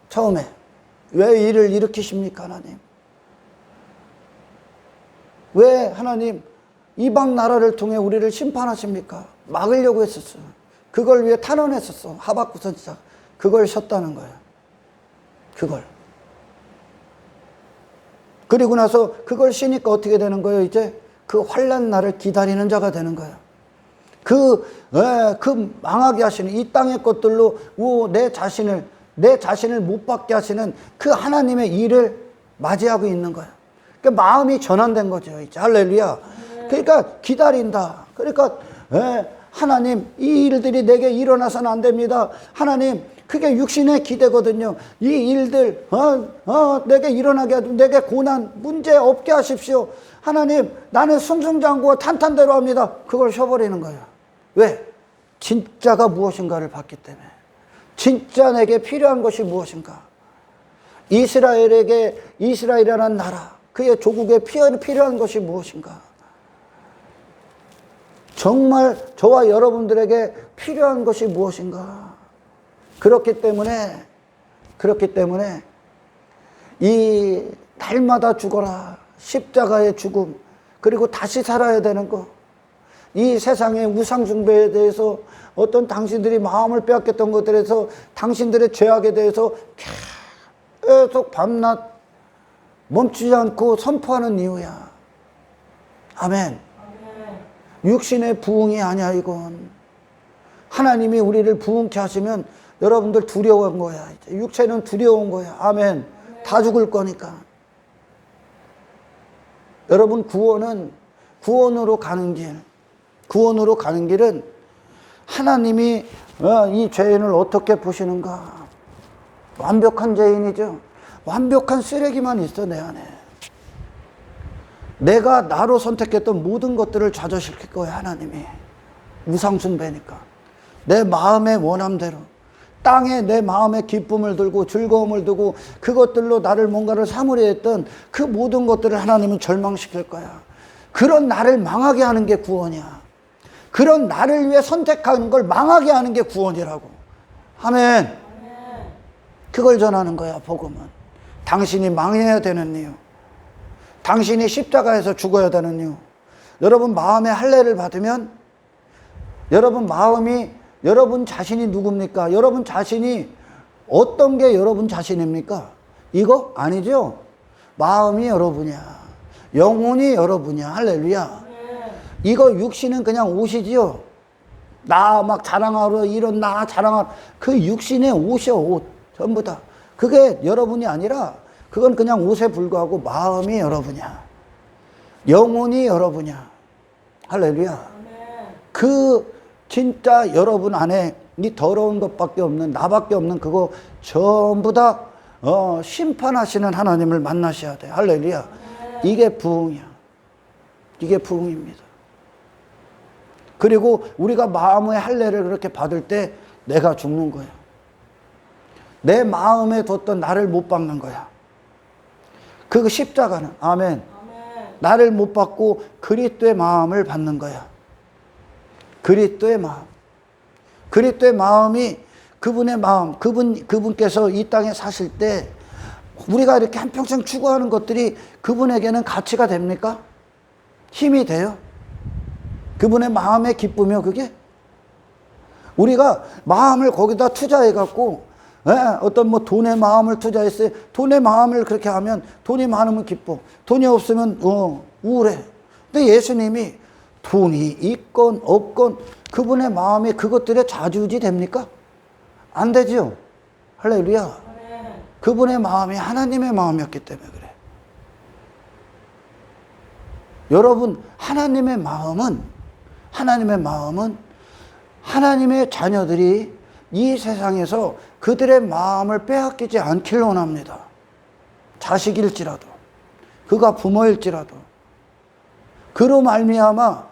S1: 처음에. 왜 이를 일으키십니까, 하나님? 왜 하나님 이방 나라를 통해 우리를 심판하십니까? 막으려고 했었어요. 그걸 위해 탄원했었어. 하박국 선지자. 그걸 쉬었다는 거예요. 그걸. 그리고 나서 그걸 쉬니까 어떻게 되는 거예요? 이제 그 환난 날을 기다리는 자가 되는 거예요. 그 망하게 하시는 이 땅의 것들로 내 자신을 못 받게 하시는 그 하나님의 일을 맞이하고 있는 거예요. 그러니까 마음이 전환된 거죠. 이제 할렐루야. 그러니까 기다린다. 그러니까 하나님 이 일들이 내게 일어나서는 안 됩니다. 하나님 그게 육신의 기대거든요. 이 일들 내게 일어나게 하고 내게 고난 문제 없게 하십시오. 하나님 나는 승승장구와 탄탄대로 합니다. 그걸 쉬어버리는 거예요. 왜? 진짜가 무엇인가를 봤기 때문에. 진짜 내게 필요한 것이 무엇인가. 이스라엘이라는 나라, 그의 조국에 필요한 것이 무엇인가. 정말 저와 여러분들에게 필요한 것이 무엇인가. 그렇기 때문에 이 날마다 죽어라, 십자가의 죽음, 그리고 다시 살아야 되는 것, 이 세상의 우상 숭배에 대해서 어떤 당신들이 마음을 빼앗겼던 것들에서 당신들의 죄악에 대해서 계속 밤낮 멈추지 않고 선포하는 이유야. 아멘. 육신의 부흥이 아니야 이건. 하나님이 우리를 부흥케 하시면 여러분들 두려운 거야. 이제 육체는 두려운 거야. 아멘. 다 죽을 거니까. 여러분 구원으로 가는 길은 하나님이 이 죄인을 어떻게 보시는가. 완벽한 죄인이죠. 완벽한 쓰레기만 있어 내 안에. 내가 나로 선택했던 모든 것들을 좌절시킬 거야 하나님이. 우상숭배니까. 내 마음의 원함대로 땅에 내 마음의 기쁨을 들고 즐거움을 두고 그것들로 나를 뭔가를 삼으려 했던 그 모든 것들을 하나님은 절망시킬 거야. 그런 나를 망하게 하는 게 구원이야. 그런 나를 위해 선택한 걸 망하게 하는 게 구원이라고. 아멘. 그걸 전하는 거야 복음은. 당신이 망해야 되는 이유, 당신이 십자가에서 죽어야 되는 이유. 여러분 마음의 할례를 받으면 여러분 자신이 누굽니까? 여러분 자신이 어떤 게 여러분 자신입니까? 이거 아니죠? 마음이 여러분이야. 영혼이 여러분이야. 할렐루야. 이거 육신은 그냥 옷이지요. 나 막 자랑하러 이런 나 자랑하러. 그 육신의 옷이야 옷. 전부 다. 그게 여러분이 아니라 그건 그냥 옷에 불과하고 마음이 여러분이야. 영혼이 여러분이야. 할렐루야. 그 진짜 여러분 안에 이 더러운 것밖에 없는 나밖에 없는 그거 전부 다 심판하시는 하나님을 만나셔야 돼. 할렐루야. 이게 부흥이야. 이게 부흥입니다. 그리고 우리가 마음의 할례를 그렇게 받을 때 내가 죽는 거야. 내 마음에 뒀던 나를 못 박는 거야. 그 십자가는 아멘. 나를 못 받고 그리스도의 마음을 받는 거야. 그리스도의 마음. 그리스도의 마음이 그분의 마음, 그분께서 이 땅에 사실 때 우리가 이렇게 한평생 추구하는 것들이 그분에게는 가치가 됩니까? 힘이 돼요? 그분의 마음의 기쁨이요, 그게? 우리가 마음을 거기다 투자해갖고, 어떤 뭐 돈의 마음을 투자했어요. 돈의 마음을 그렇게 하면 돈이 많으면 기뻐. 돈이 없으면, 우울해. 근데 예수님이 돈이 있건 없건 그분의 마음이 그것들에 좌지우지 됩니까? 안 되죠. 할렐루야. 그분의 마음이 하나님의 마음이었기 때문에 그래. 여러분, 하나님의 마음은 하나님의 자녀들이 이 세상에서 그들의 마음을 빼앗기지 않기를 원합니다. 자식일지라도, 그가 부모일지라도, 그로 말미암아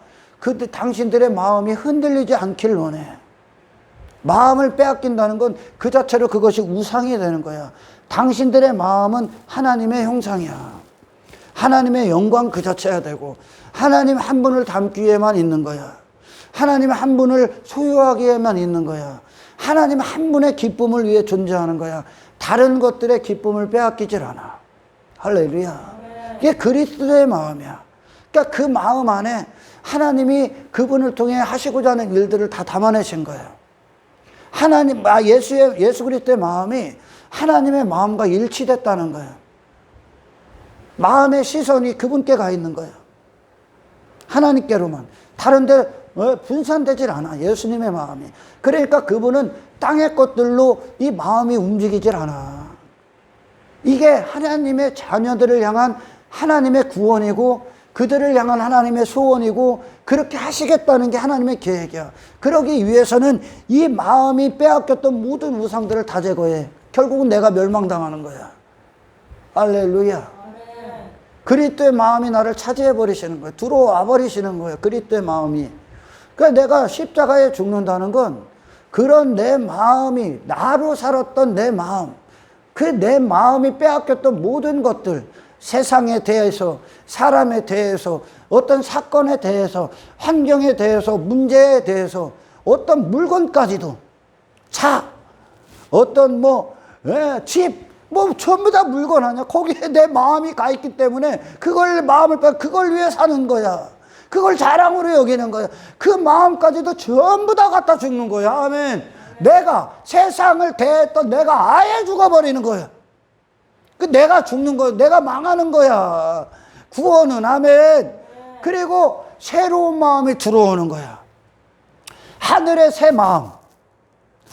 S1: 당신들의 마음이 흔들리지 않길 원해. 마음을 빼앗긴다는 건 그 자체로 그것이 우상이 되는 거야. 당신들의 마음은 하나님의 형상이야. 하나님의 영광 그 자체야 되고, 하나님 한 분을 담기에만 있는 거야. 하나님 한 분을 소유하기에만 있는 거야. 하나님 한 분의 기쁨을 위해 존재하는 거야. 다른 것들의 기쁨을 빼앗기질 않아. 할렐루야. 이게 그리스도의 마음이야. 그러니까 그 마음 안에 하나님이 그분을 통해 하시고자 하는 일들을 다 담아내신 거예요. 예수 그리스도의 마음이 하나님의 마음과 일치됐다는 거예요. 마음의 시선이 그분께 가 있는 거예요. 하나님께로만. 다른 데 분산되질 않아. 예수님의 마음이. 그러니까 그분은 땅의 것들로 이 마음이 움직이질 않아. 이게 하나님의 자녀들을 향한 하나님의 구원이고, 그들을 향한 하나님의 소원이고, 그렇게 하시겠다는 게 하나님의 계획이야. 그러기 위해서는 이 마음이 빼앗겼던 모든 우상들을 다 제거해. 결국은 내가 멸망당하는 거야. 할렐루야. 그리스도의 마음이 나를 차지해 버리시는 거예요. 들어와 버리시는 거예요. 그리스도의 마음이. 그러니까 내가 십자가에 죽는다는 건 그런 내 마음이, 나로 살았던 내 마음, 그 내 마음이 빼앗겼던 모든 것들, 세상에 대해서, 사람에 대해서, 어떤 사건에 대해서, 환경에 대해서, 문제에 대해서, 어떤 물건까지도, 어떤 집, 전부 다 물건 아니야. 거기에 내 마음이 가 있기 때문에 그걸 위해 사는 거야. 그걸 자랑으로 여기는 거야. 그 마음까지도 전부 다 갖다 죽는 거야. 아멘. 내가 세상을 대했던 내가 아예 죽어버리는 거야. 내가 죽는 거야. 내가 망하는 거야. 구원은. 아멘. 그리고 새로운 마음이 들어오는 거야. 하늘의 새 마음,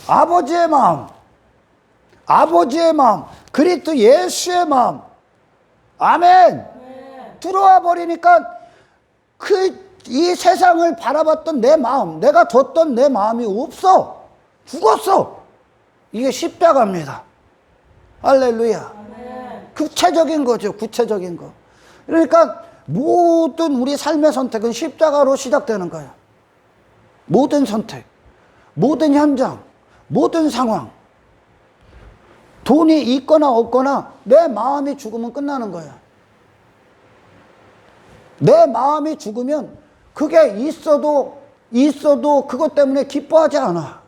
S1: 아버지의 마음, 그리스도 예수의 마음. 아멘. 들어와 버리니까 이 세상을 바라봤던 내 마음, 내가 뒀던 내 마음이 없어. 죽었어. 이게 십자가입니다. 할렐루야. 구체적인 거죠. 구체적인 거. 그러니까 모든 우리 삶의 선택은 십자가로 시작되는 거야. 모든 선택, 모든 현장, 모든 상황. 돈이 있거나 없거나 내 마음이 죽으면 끝나는 거야. 내 마음이 죽으면 그게 있어도 그것 때문에 기뻐하지 않아.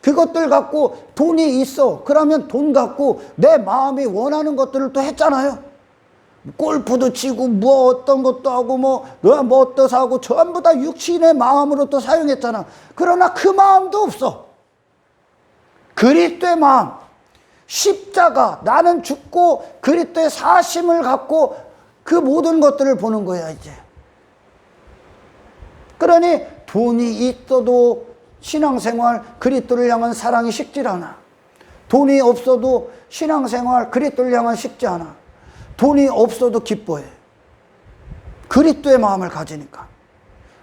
S1: 그것들 갖고 돈이 있어. 그러면 돈 갖고 내 마음이 원하는 것들을 또 했잖아요. 골프도 치고 어떤 것도 하고 어떠 사고 전부 다 육신의 마음으로 또 사용했잖아. 그러나 그 마음도 없어. 그리스도의 마음, 십자가, 나는 죽고 그리스도의 사심을 갖고 그 모든 것들을 보는 거야 이제. 그러니 돈이 있어도 신앙생활, 그리스도를 향한 사랑이 식질 않아. 돈이 없어도 신앙생활, 그리스도를 향한 식지 않아. 돈이 없어도 기뻐해. 그리스도의 마음을 가지니까.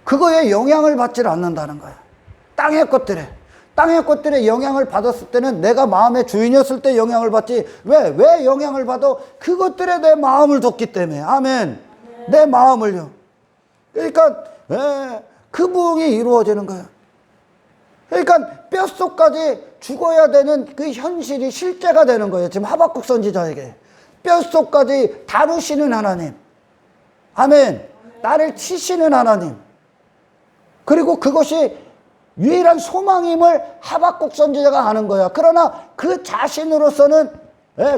S1: 그거에 영향을 받질 않는다는 거야. 땅의 것들에 영향을 받았을 때는 내가 마음의 주인이었을 때 영향을 받지. 왜 영향을 받아? 그것들에 내 마음을 뒀기 때문에. 아멘. 내 마음을요. 그러니까 그 부흥이 이루어지는 거야. 그러니까 뼛속까지 죽어야 되는 그 현실이 실제가 되는 거예요. 지금 하박국 선지자에게. 뼛속까지 다루시는 하나님. 아멘. 나를 치시는 하나님. 그리고 그것이 유일한 소망임을 하박국 선지자가 아는 거야. 그러나 그 자신으로서는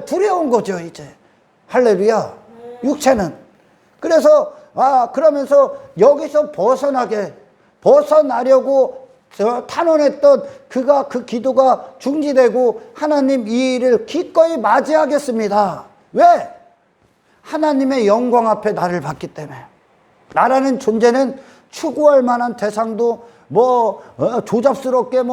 S1: 두려운 거죠, 이제. 할렐루야. 육체는. 그래서, 그러면서 여기서 벗어나려고 탄원했던 그 기도가 중지되고 하나님 이 일을 기꺼이 맞이하겠습니다. 왜? 하나님의 영광 앞에 나를 봤기 때문에. 나라는 존재는 추구할 만한 대상도 조잡스럽게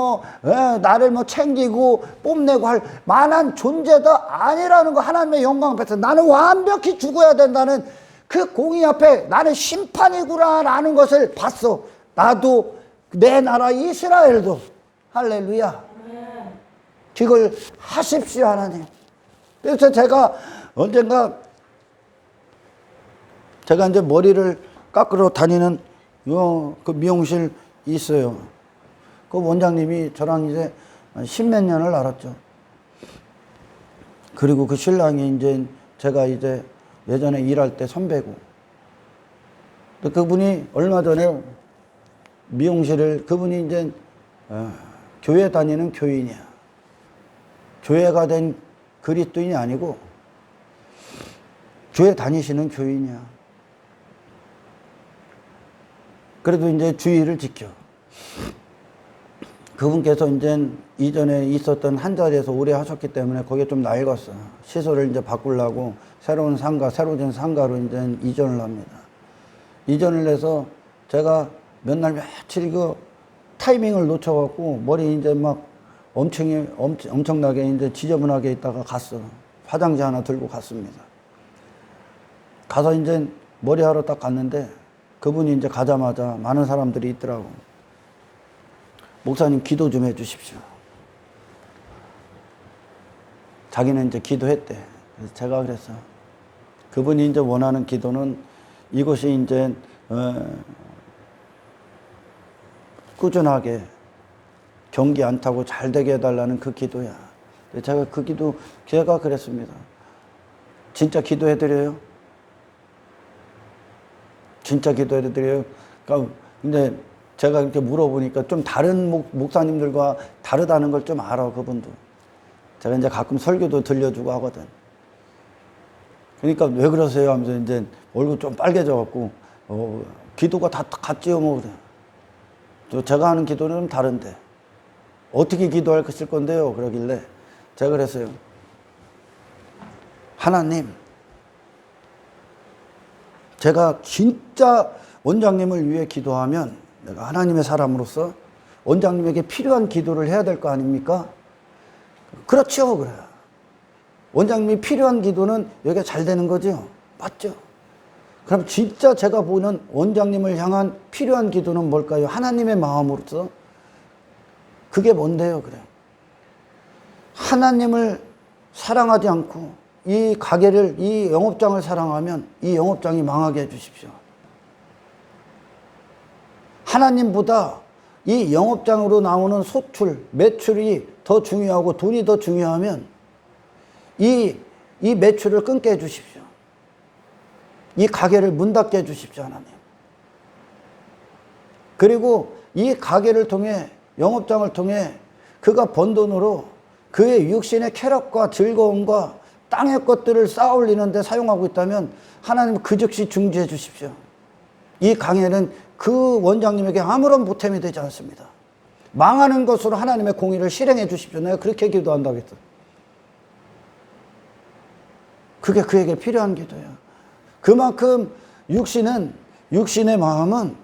S1: 나를 챙기고 뽐내고 할 만한 존재도 아니라는 거. 하나님의 영광 앞에서 나는 완벽히 죽어야 된다는 그 공의 앞에 나는 심판이구나라는 것을 봤어. 나도 내 나라 이스라엘도. 할렐루야. 그걸 하십시오 하나님. 그래서 제가 언젠가 제가 이제 머리를 깎으러 다니는 그 미용실 있어요. 그 원장님이 저랑 이제 십몇 년을 알았죠. 그리고 그 신랑이 이제 제가 이제 예전에 일할 때 선배고. 그분이 얼마 전에 미용실을, 그분이 이제 교회 다니는 교인이야. 교회가 된 그리스도인이 아니고 교회 다니시는 교인이야. 그래도 이제 주의를 지켜. 그분께서 이제 이전에 있었던 한 자리에서 오래 하셨기 때문에 거기에 좀 낡았어. 시설을 이제 바꾸려고 새로운 상가, 새로 된 상가로 이제 이전을 합니다. 이전을 해서 제가 몇 날 며칠 그 타이밍을 놓쳐갖고 머리 이제 막 엄청나게 이제 지저분하게 있다가 갔어. 화장지 하나 들고 갔습니다. 가서 이제 머리하러 딱 갔는데 그분이 이제 가자마자 많은 사람들이 있더라고. 목사님 기도 좀 해 주십시오. 자기는 이제 기도했대. 그래서 제가 그랬어. 그분이 이제 원하는 기도는 이곳이 이제 꾸준하게 경기 안 타고 잘 되게 해달라는 그 기도야. 제가 그 기도, 제가 그랬습니다. 진짜 기도해드려요? 진짜 기도해드려요? 그러니까 근데 제가 이렇게 물어보니까 좀 다른 목사님들과 다르다는 걸 좀 알아, 그분도. 제가 이제 가끔 설교도 들려주고 하거든. 그러니까 왜 그러세요? 하면서 이제 얼굴 좀 빨개져갖고, 기도가 다 같지요, 뭐. 그래. 또 제가 하는 기도는 좀 다른데. 어떻게 기도할 것일 건데요? 그러길래 제가 그랬어요. 하나님, 제가 진짜 원장님을 위해 기도하면 내가 하나님의 사람으로서 원장님에게 필요한 기도를 해야 될 거 아닙니까? 그렇죠, 그래. 원장님이 필요한 기도는 여기가 잘 되는 거죠? 맞죠? 그럼 진짜 제가 보는 원장님을 향한 필요한 기도는 뭘까요? 하나님의 마음으로서. 그게 뭔데요, 그래. 하나님을 사랑하지 않고 이 가게를, 이 영업장을 사랑하면 이 영업장이 망하게 해주십시오. 하나님보다 이 영업장으로 나오는 소출, 매출이 더 중요하고 돈이 더 중요하면 이 매출을 끊게 해주십시오. 이 가게를 문 닫게 해주십시오, 하나님. 그리고 이 가게를 통해, 영업장을 통해 그가 번 돈으로 그의 육신의 쾌락과 즐거움과 땅의 것들을 쌓아 올리는데 사용하고 있다면 하나님 그 즉시 중지해 주십시오. 이 강해는 그 원장님에게 아무런 보탬이 되지 않습니다. 망하는 것으로 하나님의 공의를 실행해 주십시오. 내가 그렇게 기도한다고 했어. 그게 그에게 필요한 기도예요. 그만큼 육신의 마음은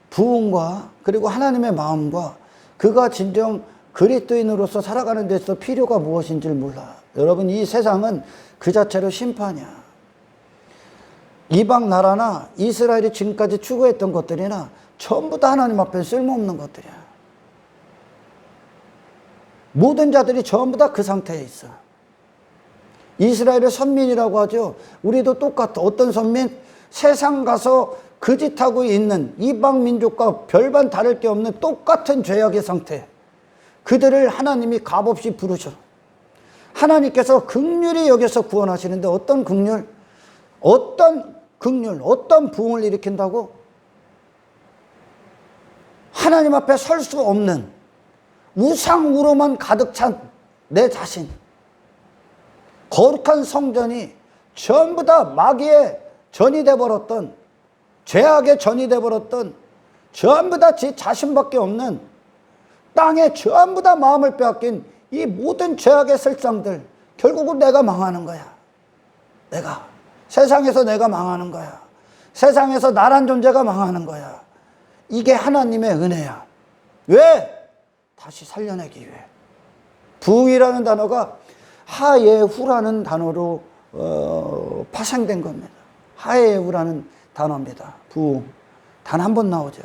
S1: 부흥과 그리고 하나님의 마음과 그가 진정 그리스도인으로서 살아가는 데서 필요가 무엇인지를 몰라. 여러분, 이 세상은 그 자체로 심판이야. 이방 나라나 이스라엘이 지금까지 추구했던 것들이나 전부 다 하나님 앞에 쓸모없는 것들이야. 모든 자들이 전부 다 그 상태에 있어. 이스라엘의 선민이라고 하죠. 우리도 똑같아. 어떤 선민? 세상 가서 그 짓하고 있는 이방 민족과 별반 다를 게 없는 똑같은 죄악의 상태. 그들을 하나님이 값없이 부르셔. 하나님께서 긍휼히 여겨서 구원하시는데 어떤 긍휼? 어떤 부흥을 일으킨다고? 하나님 앞에 설 수 없는 우상으로만 가득 찬 내 자신. 거룩한 성전이 전부 다 마귀의 전이 돼버렸던, 죄악의 전이 돼버렸던, 전부 다 지 자신밖에 없는 땅에 전부 다 마음을 빼앗긴 이 모든 죄악의 설상들, 결국은 내가 망하는 거야. 세상에서 내가 망하는 거야. 세상에서 나란 존재가 망하는 거야. 이게 하나님의 은혜야. 왜? 다시 살려내기 위해. 부흥이라는 단어가 하예후라는 단어로 파생된 겁니다. 하예후라는 단어입니다. 부흥. 단 한 번 나오죠.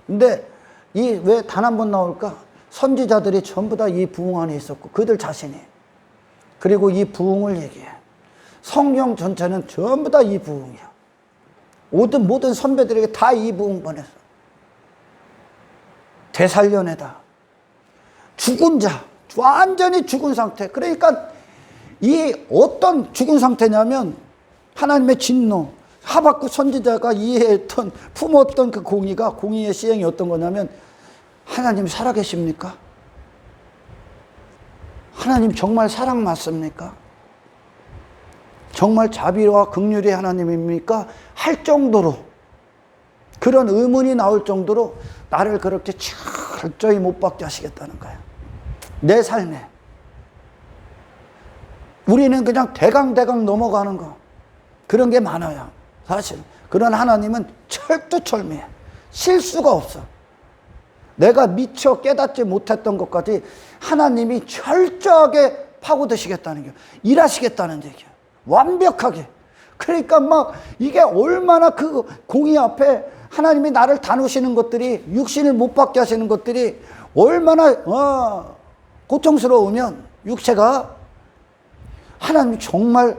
S1: 근데 왜 단 한 번 나올까? 선지자들이 전부 다 이 부흥 안에 있었고 그들 자신이. 그리고 이 부흥을 얘기해. 성경 전체는 전부 다 이 부흥이야. 모든 선배들에게 다 이 부흥 보냈어. 되살려내다. 죽은 자, 완전히 죽은 상태. 그러니까 이 어떤 죽은 상태냐면 하나님의 진노, 하박국 선지자가 이해했던, 품었던 그 공의의 시행이 어떤 거냐면, 하나님 살아계십니까? 하나님 정말 사랑 맞습니까? 정말 자비와 긍휼의 하나님입니까? 할 정도로, 그런 의문이 나올 정도로 나를 그렇게 철저히 못 박게 하시겠다는 거야. 내 삶에. 우리는 그냥 대강 넘어가는 거, 그런 게 많아요. 사실 그런 하나님은 철두철미해. 실수가 없어. 내가 미처 깨닫지 못했던 것까지 하나님이 철저하게 파고드시겠다는 게, 일하시겠다는 얘기야. 완벽하게. 그러니까 막 이게 얼마나 그 공의 앞에 하나님이 나를 다루시는 것들이, 육신을 못 받게 하시는 것들이 얼마나 고통스러우면, 육체가 하나님이 정말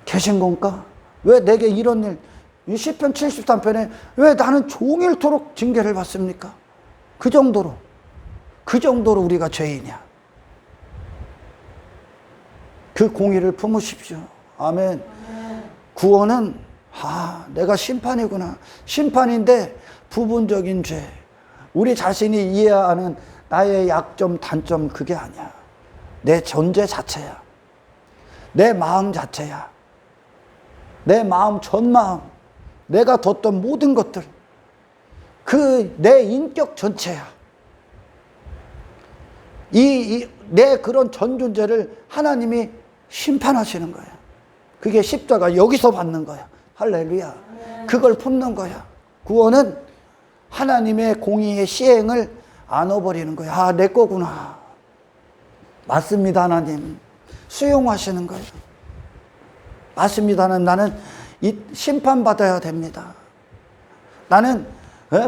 S1: 계신 건가? 왜 내게 이런 일, 이 시편 73편에 왜 나는 종일토록 징계를 받습니까? 그 정도로 우리가 죄인이야. 그 공의를 품으십시오. 아멘. 구원은 내가 심판이구나. 심판인데 부분적인 죄, 우리 자신이 이해하는 나의 약점, 단점, 그게 아니야. 내 존재 자체야. 내 마음 자체야. 내 마음, 전마음, 내가 뒀던 모든 것들, 그 내 인격 전체야. 내 그런 전 존재를 하나님이 심판하시는 거야. 그게 십자가 여기서 받는 거야. 할렐루야. 그걸 품는 거야. 구원은 하나님의 공의의 시행을 안아버리는 거야. 내 거구나. 맞습니다, 하나님. 수용하시는 거예요. 맞습니다. 나는 심판받아야 됩니다. 나는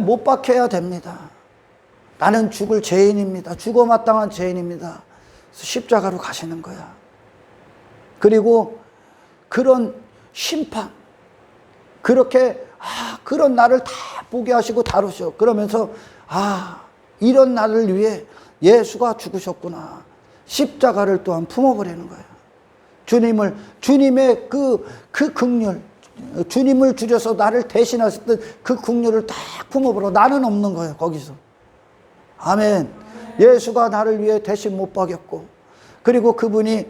S1: 못 박혀야 됩니다. 나는 죽을 죄인입니다. 죽어 마땅한 죄인입니다. 십자가로 가시는 거야. 그리고 그런 심판, 그렇게 그런 나를 다 보게 하시고 다루셔. 그러면서 이런 나를 위해 예수가 죽으셨구나. 십자가를 또한 품어버리는 거야. 주님의 그 긍휼, 주님을 주셔서 나를 대신하셨던 그 긍휼을 딱 품어버려. 나는 없는 거예요, 거기서. 아멘. 예수가 나를 위해 대신 못 박였고, 그리고 그분이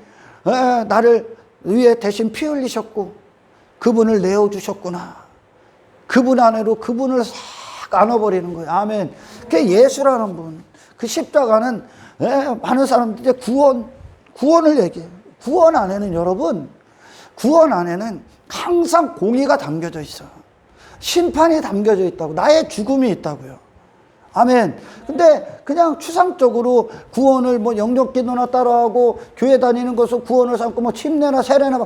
S1: 나를 위해 대신 피 흘리셨고, 그분을 내어주셨구나. 그분 안으로 그분을 싹 안아버리는 거예요. 아멘. 그게 예수라는 분. 그 십자가는 많은 사람들이 구원을 얘기해요. 구원 안에는, 여러분, 구원 안에는 항상 공의가 담겨져 있어. 심판이 담겨져 있다고. 나의 죽음이 있다고요. 아멘. 근데 그냥 추상적으로 구원을 영접기도나 따라하고 교회 다니는 것을 구원을 삼고 침례나 세례나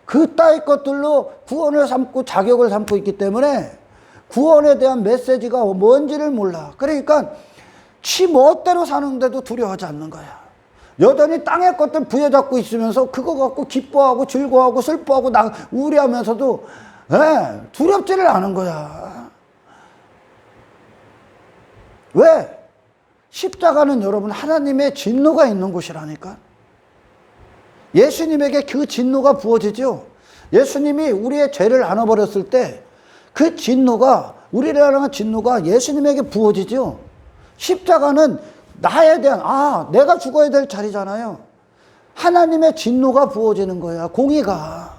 S1: 그따위 것들로 구원을 삼고 자격을 삼고 있기 때문에 구원에 대한 메시지가 뭔지를 몰라. 그러니까 지 멋대로 사는데도 두려워하지 않는 거야. 여전히 땅의 것들 부여잡고 있으면서 그거 갖고 기뻐하고 즐거워하고 슬퍼하고 우울해하면서도 두렵지를 않은 거야. 왜? 십자가는 여러분 하나님의 진노가 있는 곳이라니까. 예수님에게 그 진노가 부어지죠. 예수님이 우리의 죄를 안아버렸을 때 그 진노가, 우리를 향한 진노가 예수님에게 부어지죠. 십자가는 나에 대한, 내가 죽어야 될 자리잖아요. 하나님의 진노가 부어지는 거야. 공의가.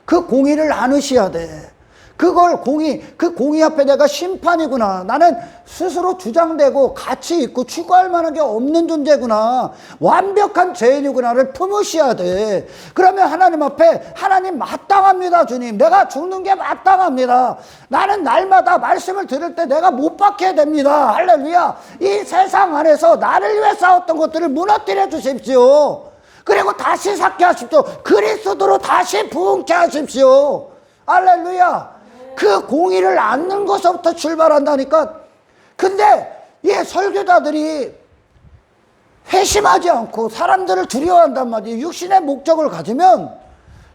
S1: 그 공의를 안으셔야 돼. 그 공의 앞에 내가 심판이구나. 나는 스스로 주장되고 가치 있고 추구할 만한 게 없는 존재구나. 완벽한 죄인이구나를 품으셔야 돼. 그러면 하나님 앞에, 하나님 마땅합니다, 주님. 내가 죽는 게 마땅합니다. 나는 날마다 말씀을 들을 때 내가 못 박혀야 됩니다. 할렐루야. 이 세상 안에서 나를 위해 싸웠던 것들을 무너뜨려 주십시오. 그리고 다시 삭게 하십시오. 그리스도로 다시 부흥케 하십시오. 할렐루야. 그 공의를 안는 것부터 출발한다니까. 근데 이 설교자들이 회심하지 않고 사람들을 두려워한단 말이에요. 육신의 목적을 가지면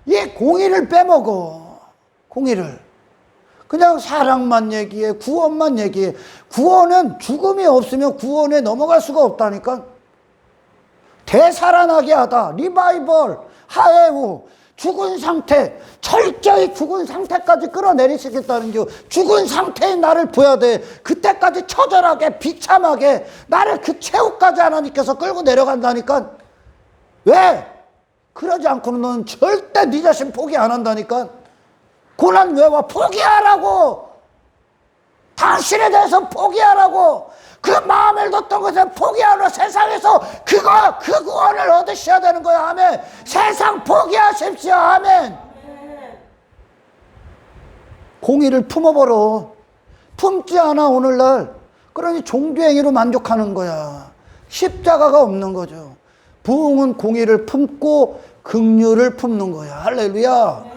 S1: 이 공의를 빼먹어. 공의를. 그냥 사랑만 얘기해. 구원만 얘기해. 구원은 죽음이 없으면 구원에 넘어갈 수가 없다니까. 되살아나게 하다. 리바이벌. 하에우. 죽은 상태. 철저히 죽은 상태까지 끌어내리시겠다는 게 죽은 상태의 나를 보여야 돼. 그때까지 처절하게 비참하게 나를 그 최후까지 하나님께서 끌고 내려간다니까. 왜? 그러지 않고는 너는 절대 네 자신 포기 안 한다니까. 고난 왜 와? 포기하라고. 당신에 대해서 포기하라고. 그 마음을 뒀던 것을 포기하라. 세상에서 그 구원을 얻으셔야 되는 거야. 아멘. 세상 포기하십시오. 아멘. 공의를 품어버려. 품지 않아 오늘날. 그러니 종교행위로 만족하는 거야. 십자가가 없는 거죠. 부흥은 공의를 품고 긍휼을 품는 거야. 할렐루야.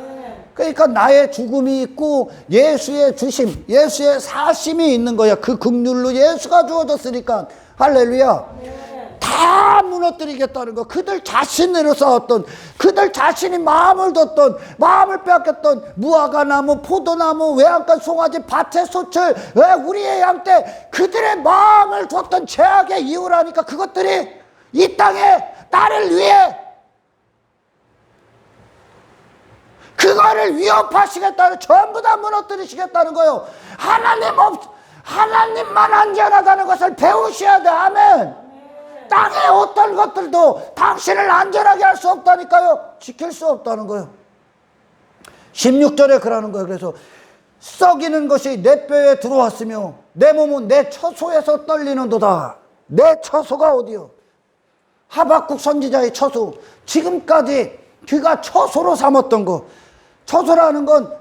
S1: 그러니까 나의 죽음이 있고 예수의 주심, 예수의 사심이 있는 거야. 그 긍휼로 예수가 주어졌으니까. 할렐루야. 다 무너뜨리겠다는 거. 그들 자신으로 싸웠던, 그들 자신이 마음을 뒀던, 마음을 빼앗겼던 무화과 나무, 포도나무, 외양간 송아지, 밭의 소철, 우리의 양 때 그들의 마음을 뒀던 죄악의 이유라니까. 그것들이 이 땅에 나를 위해 그거를 위협하시겠다는, 전부 다 무너뜨리시겠다는 거예요. 하나님만 안전하다는 것을 배우셔야 돼. 아멘. 땅의 어떤 것들도 당신을 안전하게 할 수 없다니까요. 지킬 수 없다는 거예요. 16절에 그러는 거예요. 그래서 썩이는 것이 내 뼈에 들어왔으며 내 몸은 내 처소에서 떨리는도다. 내 처소가 어디요? 하박국 선지자의 처소. 지금까지 그가 처소로 삼았던 거. 처소라는 건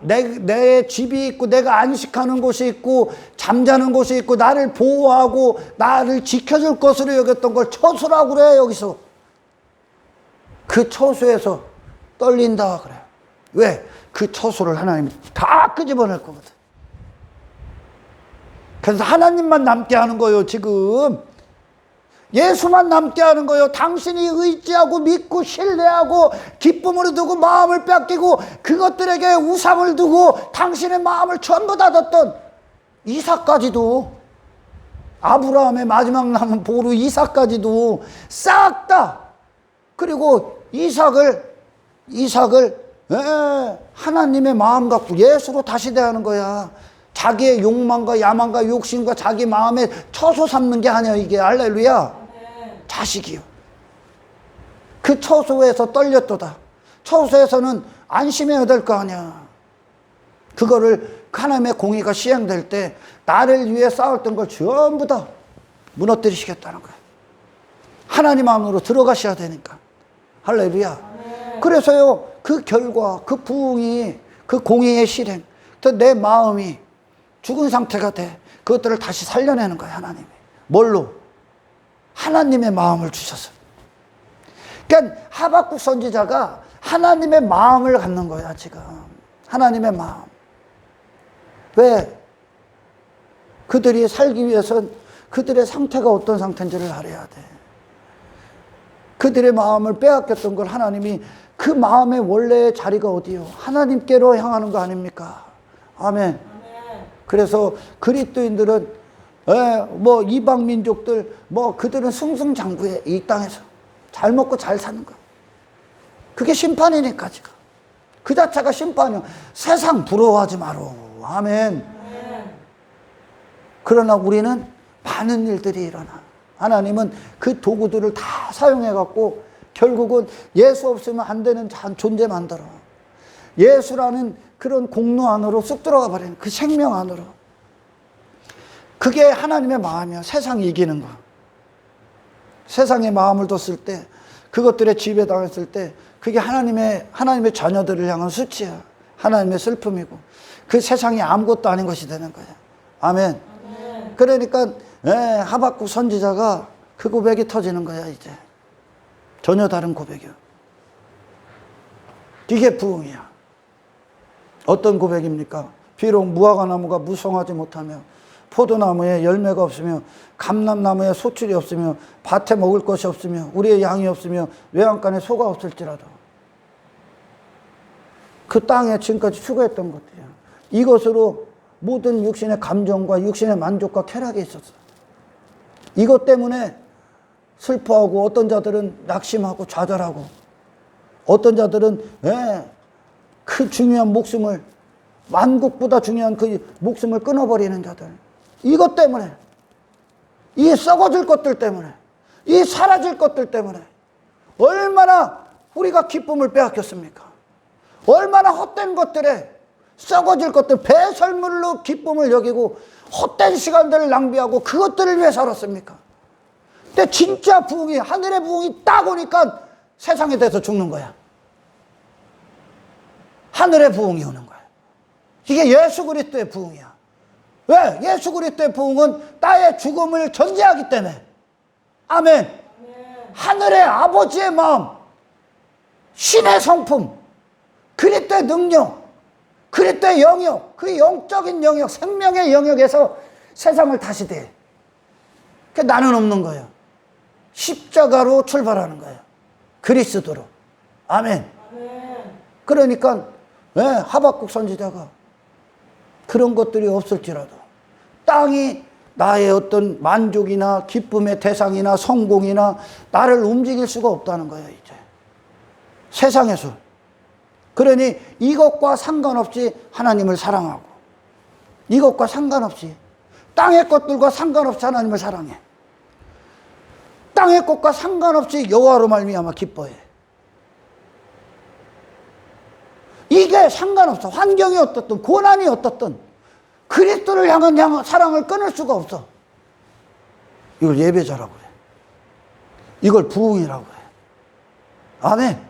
S1: 내 집이 있고 내가 안식하는 곳이 있고 잠자는 곳이 있고 나를 보호하고 나를 지켜줄 것으로 여겼던 걸 처소라고 그래. 여기서 그 처소에서 떨린다 그래. 왜? 그 처소를 하나님이 다 끄집어낼 거거든. 그래서 하나님만 남게 하는 거예요. 지금 예수만 남게 하는 거예요. 당신이 의지하고 믿고 신뢰하고 기쁨으로 두고 마음을 뺏기고 그것들에게 우상을 두고 당신의 마음을 전부 다 뒀던 이삭까지도, 아브라함의 마지막 남은 보루 이삭까지도 싹 다, 그리고 이삭을 하나님의 마음 갖고 예수로 다시 대하는 거야. 자기의 욕망과 야망과 욕심과 자기 마음에 처소 삼는 게 아니야. 이게. 할렐루야. 자식이요. 그 처소에서 떨렸도다. 처소에서는 안심해야 될 거 아니야. 그거를 하나님의 공의가 시행될 때 나를 위해 싸웠던 걸 전부 다 무너뜨리시겠다는 거야. 하나님 안으로 들어가셔야 되니까. 할렐루야. 그래서요, 그 결과, 그 부흥이, 그 공의의 실행, 또 내 마음이 죽은 상태가 돼. 그것들을 다시 살려내는 거야, 하나님이. 뭘로? 하나님의 마음을 주셔서. 그러니까 하박국 선지자가 하나님의 마음을 갖는 거야, 지금. 하나님의 마음. 왜? 그들이 살기 위해선 그들의 상태가 어떤 상태인지를 알아야 돼. 그들의 마음을 빼앗겼던 걸 하나님이, 그 마음의 원래의 자리가 어디요? 하나님께로 향하는 거 아닙니까? 아멘. 그래서 그리스도인들은 이방 민족들 그들은 승승장구해. 이 땅에서 잘 먹고 잘 사는 거. 그게 심판이니까 지금. 그 자체가 심판이야. 세상 부러워하지 마라. 아멘. 그러나 우리는 많은 일들이 일어나. 하나님은 그 도구들을 다 사용해 갖고 결국은 예수 없으면 안 되는 존재 만들어. 예수라는 그런 공로 안으로 쑥 들어가 버리는, 그 생명 안으로. 그게 하나님의 마음이야. 세상 이기는 거. 세상에 마음을 뒀을 때, 그것들에 지배당했을 때, 그게 하나님의 자녀들을 향한 수치야. 하나님의 슬픔이고, 그 세상이 아무것도 아닌 것이 되는 거야. 아멘. 그러니까 하박국 선지자가 그 고백이 터지는 거야. 이제 전혀 다른 고백이야. 이게 부흥이야. 어떤 고백입니까? 비록 무화과 나무가 무성하지 못하며 포도나무에 열매가 없으며 감람나무에 소출이 없으며 밭에 먹을 것이 없으며 우리의 양이 없으며 외양간에 소가 없을지라도 그 땅에 지금까지 추구했던 것들이야. 이것으로 모든 육신의 감정과 육신의 만족과 쾌락이 있었어. 이것 때문에 슬퍼하고 어떤 자들은 낙심하고 좌절하고 어떤 자들은 그 중요한 목숨을 만국보다 중요한 그 목숨을 끊어버리는 자들. 이것 때문에 이 썩어질 것들 때문에 이 사라질 것들 때문에 얼마나 우리가 기쁨을 빼앗겼습니까? 얼마나 헛된 것들에 썩어질 것들 배설물로 기쁨을 여기고 헛된 시간들을 낭비하고 그것들을 위해 살았습니까? 근데 진짜 부흥이 하늘의 부흥이 딱 오니까 세상에 대해서 죽는 거야. 하늘의 부흥이 오는 거야. 이게 예수 그리스도의 부흥이야. 왜? 예수 그리스도의 부흥은 나의 죽음을 전제하기 때문에. 아멘. 하늘의 아버지의 마음, 신의 성품, 그리스도의 능력, 그리스도의 영역, 그 영적인 영역, 생명의 영역에서 세상을 다시 대. 나는 없는 거예요. 십자가로 출발하는 거예요. 그리스도로. 아멘. 그러니까 하박국 선지자가 그런 것들이 없을지라도 땅이 나의 어떤 만족이나 기쁨의 대상이나 성공이나 나를 움직일 수가 없다는 거예요, 이제. 세상에서. 그러니 이것과 상관없이 하나님을 사랑하고 이것과 상관없이 땅의 것들과 상관없이 하나님을 사랑해. 땅의 것과 상관없이 여호와로 말미암아 기뻐해. 이게 상관없어. 환경이 어떻든 고난이 어떻든 그리스도를 향한 사랑을 끊을 수가 없어. 이걸 예배자라고 해. 이걸 부흥이라고 해. 아멘.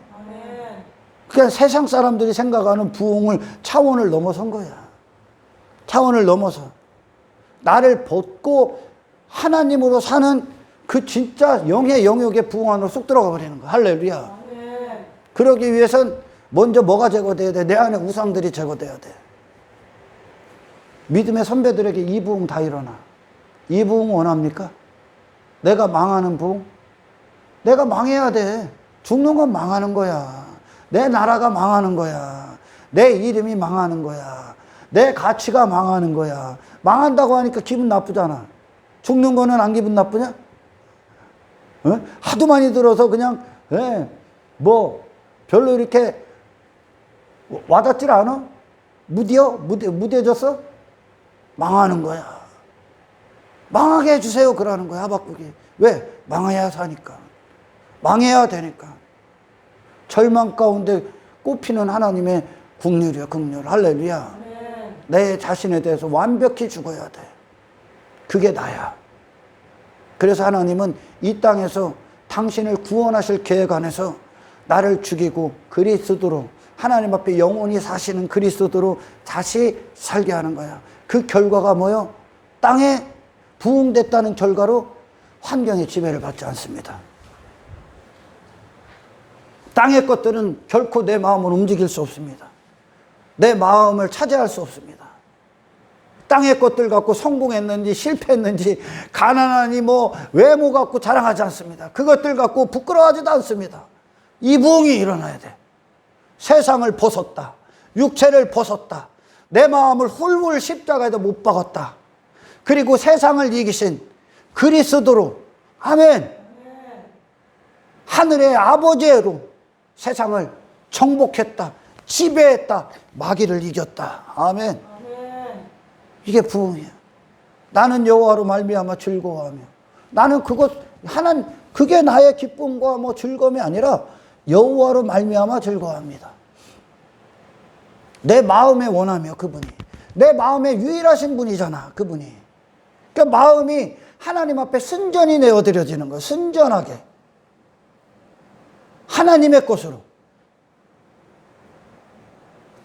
S1: 그러니까 세상 사람들이 생각하는 부흥을 차원을 넘어선 거야. 차원을 넘어서 나를 벗고 하나님으로 사는 그 진짜 영의 영역의 부흥 안으로 쑥 들어가 버리는 거야. 할렐루야. 그러기 위해선 먼저 뭐가 제거돼야 돼? 내 안에 우상들이 제거돼야 돼. 믿음의 선배들에게 이 부흥 다 일어나. 이 부흥 원합니까? 내가 망하는 부흥? 내가 망해야 돼. 죽는 건 망하는 거야. 내 나라가 망하는 거야. 내 이름이 망하는 거야. 내 가치가 망하는 거야. 망한다고 하니까 기분 나쁘잖아. 죽는 거는 안 기분 나쁘냐? 하도 많이 들어서 그냥 별로 이렇게 와닿질 않아? 무뎌졌어? 망하는 거야. 망하게 해주세요. 그러는 거야, 하박국이. 왜? 망해야 사니까. 망해야 되니까. 절망 가운데 꼽히는 하나님의 국률이야, 국률. 할렐루야. 내 자신에 대해서 완벽히 죽어야 돼. 그게 나야. 그래서 하나님은 이 땅에서 당신을 구원하실 계획 안에서 나를 죽이고 그리스도로 하나님 앞에 영원히 사시는 그리스도로 다시 살게 하는 거야. 그 결과가 뭐요? 땅에 부흥됐다는 결과로 환경의 지배를 받지 않습니다. 땅의 것들은 결코 내 마음을 움직일 수 없습니다. 내 마음을 차지할 수 없습니다. 땅의 것들 갖고 성공했는지 실패했는지 가난하니 외모 갖고 자랑하지 않습니다. 그것들 갖고 부끄러워하지도 않습니다. 이 부흥이 일어나야 돼. 세상을 벗었다. 육체를 벗었다. 내 마음을 훌훌 십자가에다 못 박았다. 그리고 세상을 이기신 그리스도로 아멘. 하늘의 아버지로 세상을 정복했다. 지배했다. 마귀를 이겼다. 아멘. 이게 부흥이야. 나는 여호와로 말미암아 즐거워하며 나는 그게 나의 기쁨과 즐거움이 아니라 여호와로 말미암아 즐거워합니다. 내 마음에 원하며 그분이 내 마음에 유일하신 분이잖아. 그분이. 그러니까 마음이 하나님 앞에 순전히 내어드려지는 거야. 순전하게. 하나님의 것으로.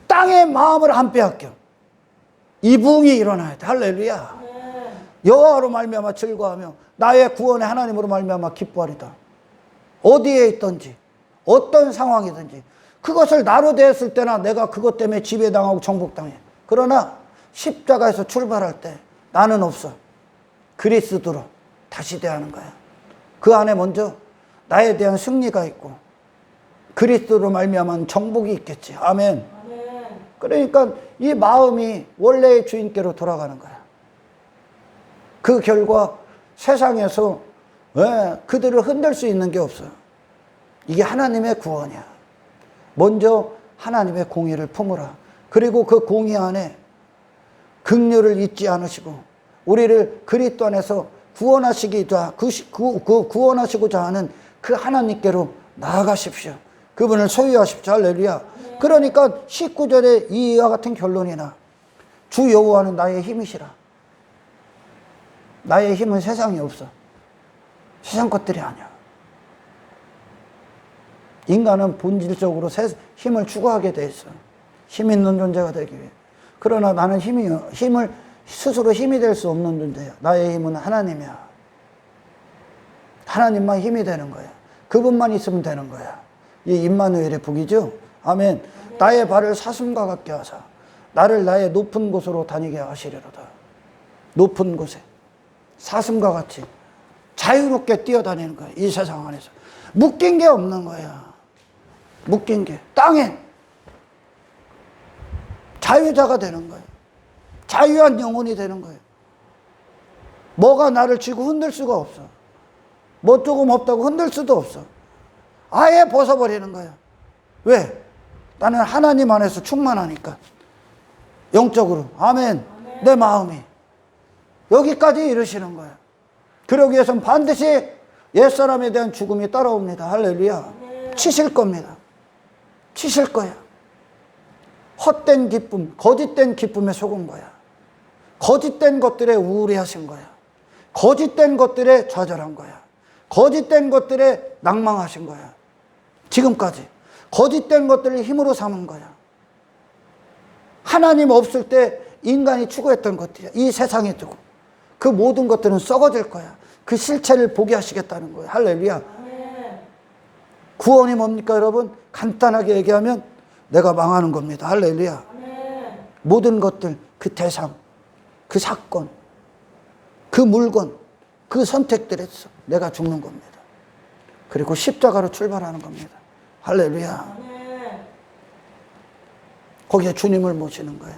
S1: 땅의 마음을 안 빼앗겨. 이 부흥이 일어나야 돼. 할렐루야. 여호와로 말미암아 즐거워하며 나의 구원의 하나님으로 말미암아 기뻐하리다. 어디에 있든지 어떤 상황이든지 그것을 나로 대했을 때나 내가 그것 때문에 지배당하고 정복당해. 그러나 십자가에서 출발할 때 나는 없어. 그리스도로 다시 대하는 거야. 그 안에 먼저 나에 대한 승리가 있고 그리스도로 말미암은 정복이 있겠지. 아멘. 그러니까 이 마음이 원래의 주인께로 돌아가는 거야. 그 결과 세상에서 그들을 흔들 수 있는 게 없어. 이게 하나님의 구원이야. 먼저 하나님의 공의를 품으라. 그리고 그 공의 안에 긍휼을 잊지 않으시고 우리를 그리스도 안에서 구원하시고자 하는 그 하나님께로 나아가십시오. 그분을 소유하십시오. 할렐루야. 그러니까 19절에 이와 같은 결론이 나. 주 여호와는 나의 힘이시라. 나의 힘은 세상에 없어. 세상 것들이 아니야. 인간은 본질적으로 힘을 추구하게 돼 있어. 힘 있는 존재가 되기 위해. 그러나 나는 힘을 스스로 힘이 될 수 없는 존재야. 나의 힘은 하나님이야. 하나님만 힘이 되는 거야. 그분만 있으면 되는 거야. 이 임마누엘의 복이죠. 아멘. 나의 발을 사슴과 같게 하사 나를 나의 높은 곳으로 다니게 하시리로다. 높은 곳에 사슴과 같이 자유롭게 뛰어다니는 거야. 이 세상 안에서 묶인 게 없는 거야. 묶인 게 땅에 자유자가 되는 거예요. 자유한 영혼이 되는 거예요. 뭐가 나를 쥐고 흔들 수가 없어. 뭐 조금 없다고 흔들 수도 없어. 아예 벗어버리는 거예요. 왜? 나는 하나님 안에서 충만하니까. 영적으로. 아멘. 내 마음이. 여기까지 이르시는 거예요. 그러기 위해서는 반드시 옛사람에 대한 죽음이 따라옵니다. 할렐루야. 치실 겁니다. 치실 거야. 헛된 기쁨, 거짓된 기쁨에 속은 거야. 거짓된 것들에 우울해하신 거야. 거짓된 것들에 좌절한 거야. 거짓된 것들에 낭망하신 거야. 지금까지 거짓된 것들을 힘으로 삼은 거야. 하나님 없을 때 인간이 추구했던 것들이야. 이 세상에 두고 그 모든 것들은 썩어질 거야. 그 실체를 보게 하시겠다는 거야. 할렐루야. 구원이 뭡니까 여러분? 간단하게 얘기하면 내가 망하는 겁니다. 할렐루야. 모든 것들, 그 대상, 그 사건, 그 물건, 그 선택들에서 내가 죽는 겁니다. 그리고 십자가로 출발하는 겁니다. 할렐루야. 거기에 주님을 모시는 거예요.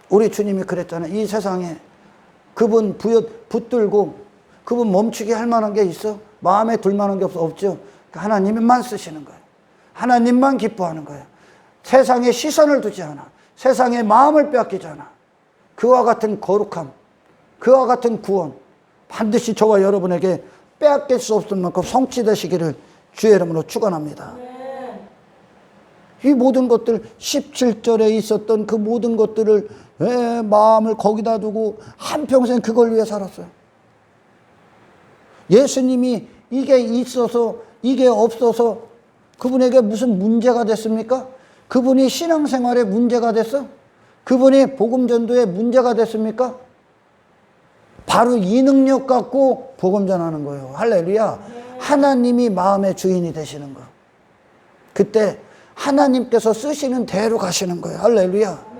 S1: 우리 주님이 그랬잖아요. 이 세상에 그분 붙들고 그분 멈추게 할 만한 게 있어? 마음에 들 만한 게 없죠. 하나님만 쓰시는 거예요. 하나님만 기뻐하는 거예요. 세상에 시선을 두지 않아. 세상에 마음을 빼앗기지 않아. 그와 같은 거룩함, 그와 같은 구원 반드시 저와 여러분에게 빼앗길 수 없을 만큼 성취되시기를 주의 이름으로 축원합니다. 이 모든 것들 17절에 있었던 그 모든 것들을 마음을 거기다 두고 한평생 그걸 위해 살았어요. 예수님이 이게 있어서 이게 없어서 그분에게 무슨 문제가 됐습니까? 그분이 신앙생활에 문제가 됐어? 그분이 복음전도에 문제가 됐습니까? 바로 이 능력 갖고 복음 전하는 거예요. 할렐루야. 하나님이 마음의 주인이 되시는 거. 그때 하나님께서 쓰시는 대로 가시는 거예요. 할렐루야.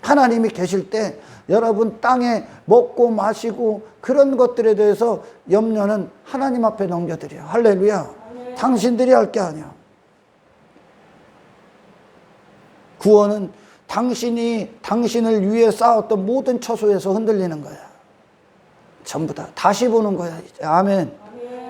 S1: 하나님이 계실 때 여러분 땅에 먹고 마시고 그런 것들에 대해서 염려는 하나님 앞에 넘겨드려요. 할렐루야. 당신들이 할 게 아니야. 구원은 당신을 위해 쌓았던 모든 처소에서 흔들리는 거야. 전부 다 다시 보는 거야. 이제. 아멘.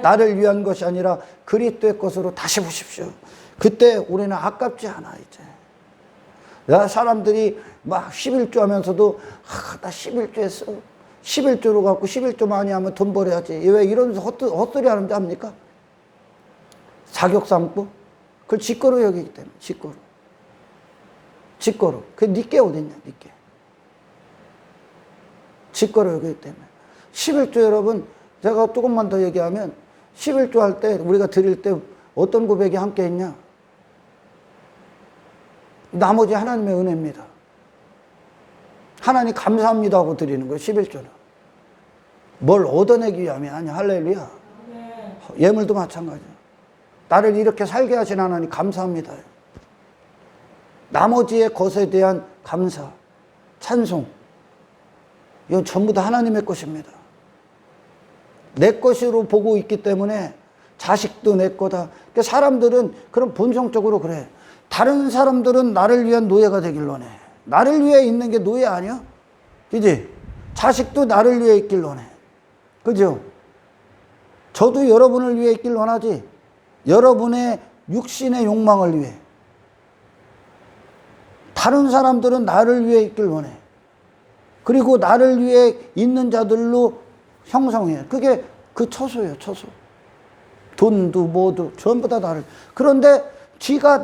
S1: 나를 위한 것이 아니라 그리스도의 것으로 다시 보십시오. 그때 우리는 아깝지 않아. 이제 사람들이 막 11조 하면서도 나 11조 했어. 11조로 갖고 11조 많이 하면 돈 벌어야지. 왜 이런 헛소리 하는지 압니까? 자격 삼고 그걸 직거로 여기기 때문에. 직거로. 그 니께 어딨냐, 니께. 직거로 여기기 때문에. 11조 여러분, 제가 조금만 더 얘기하면 11조 할 때 우리가 드릴 때 어떤 고백이 함께 있냐? 나머지 하나님의 은혜입니다. 하나님 감사합니다 하고 드리는 거예요. 11조는. 뭘 얻어내기 위함이 아니야. 할렐루야. 예물도 마찬가지야. 나를 이렇게 살게 하신 하나님 감사합니다. 나머지의 것에 대한 감사, 찬송, 이건 전부 다 하나님의 것입니다. 내 것으로 보고 있기 때문에 자식도 내 거다. 그러니까 사람들은 그런 본성적으로 그래. 다른 사람들은 나를 위한 노예가 되길 원해. 나를 위해 있는 게 노예 아니야? 그지? 자식도 나를 위해 있길 원해. 그죠? 저도 여러분을 위해 있길 원하지. 여러분의 육신의 욕망을 위해. 다른 사람들은 나를 위해 있길 원해. 그리고 나를 위해 있는 자들로 형성해. 그게 그 처소예요, 처소. 돈도 뭐도 전부 다 나를. 그런데 지가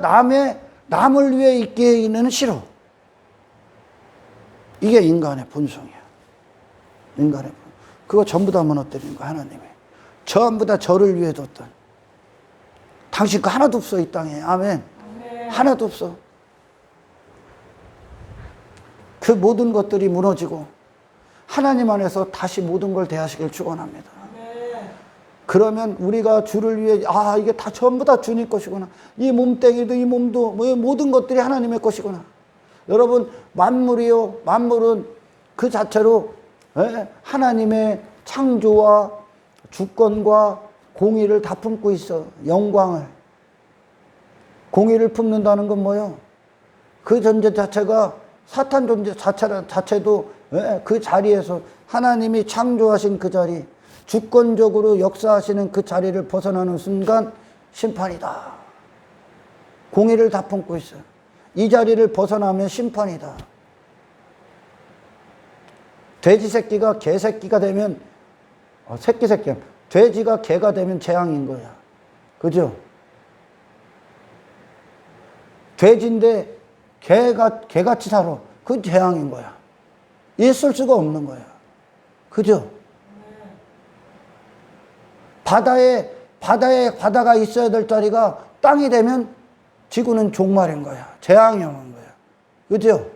S1: 남을 위해 있기에는 싫어. 이게 인간의 본성이야. 인간의 본성. 그거 전부 다 무너뜨리는 거야, 하나님이. 전부 다 저를 위해 뒀던. 당신 거 하나도 없어, 이 땅에. 아멘. 하나도 없어. 그 모든 것들이 무너지고 하나님 안에서 다시 모든 걸 대하시길 축원합니다. 그러면 우리가 주를 위해 이게 다 전부 다 주님 것이구나. 이 몸뚱이도 이 몸도 모든 것들이 하나님의 것이구나. 여러분 만물이요. 만물은 그 자체로 하나님의 창조와 주권과 공의를 다 품고 있어. 영광을. 공의를 품는다는 건 뭐예요? 그 존재 자체가 사탄 존재 자체도 그 자리에서 하나님이 창조하신 그 자리, 주권적으로 역사하시는 그 자리를 벗어나는 순간 심판이다. 공의를 다 품고 있어요. 이 자리를 벗어나면 심판이다. 돼지 새끼가 개 새끼가 되면 새끼야. 돼지가 개가 되면 재앙인 거야. 그죠? 돼지인데 개같이 살아. 그 재앙인 거야. 있을 수가 없는 거야. 그죠? 바다가 있어야 될 자리가 땅이 되면 지구는 종말인 거야. 재앙이 오는 거야. 그죠?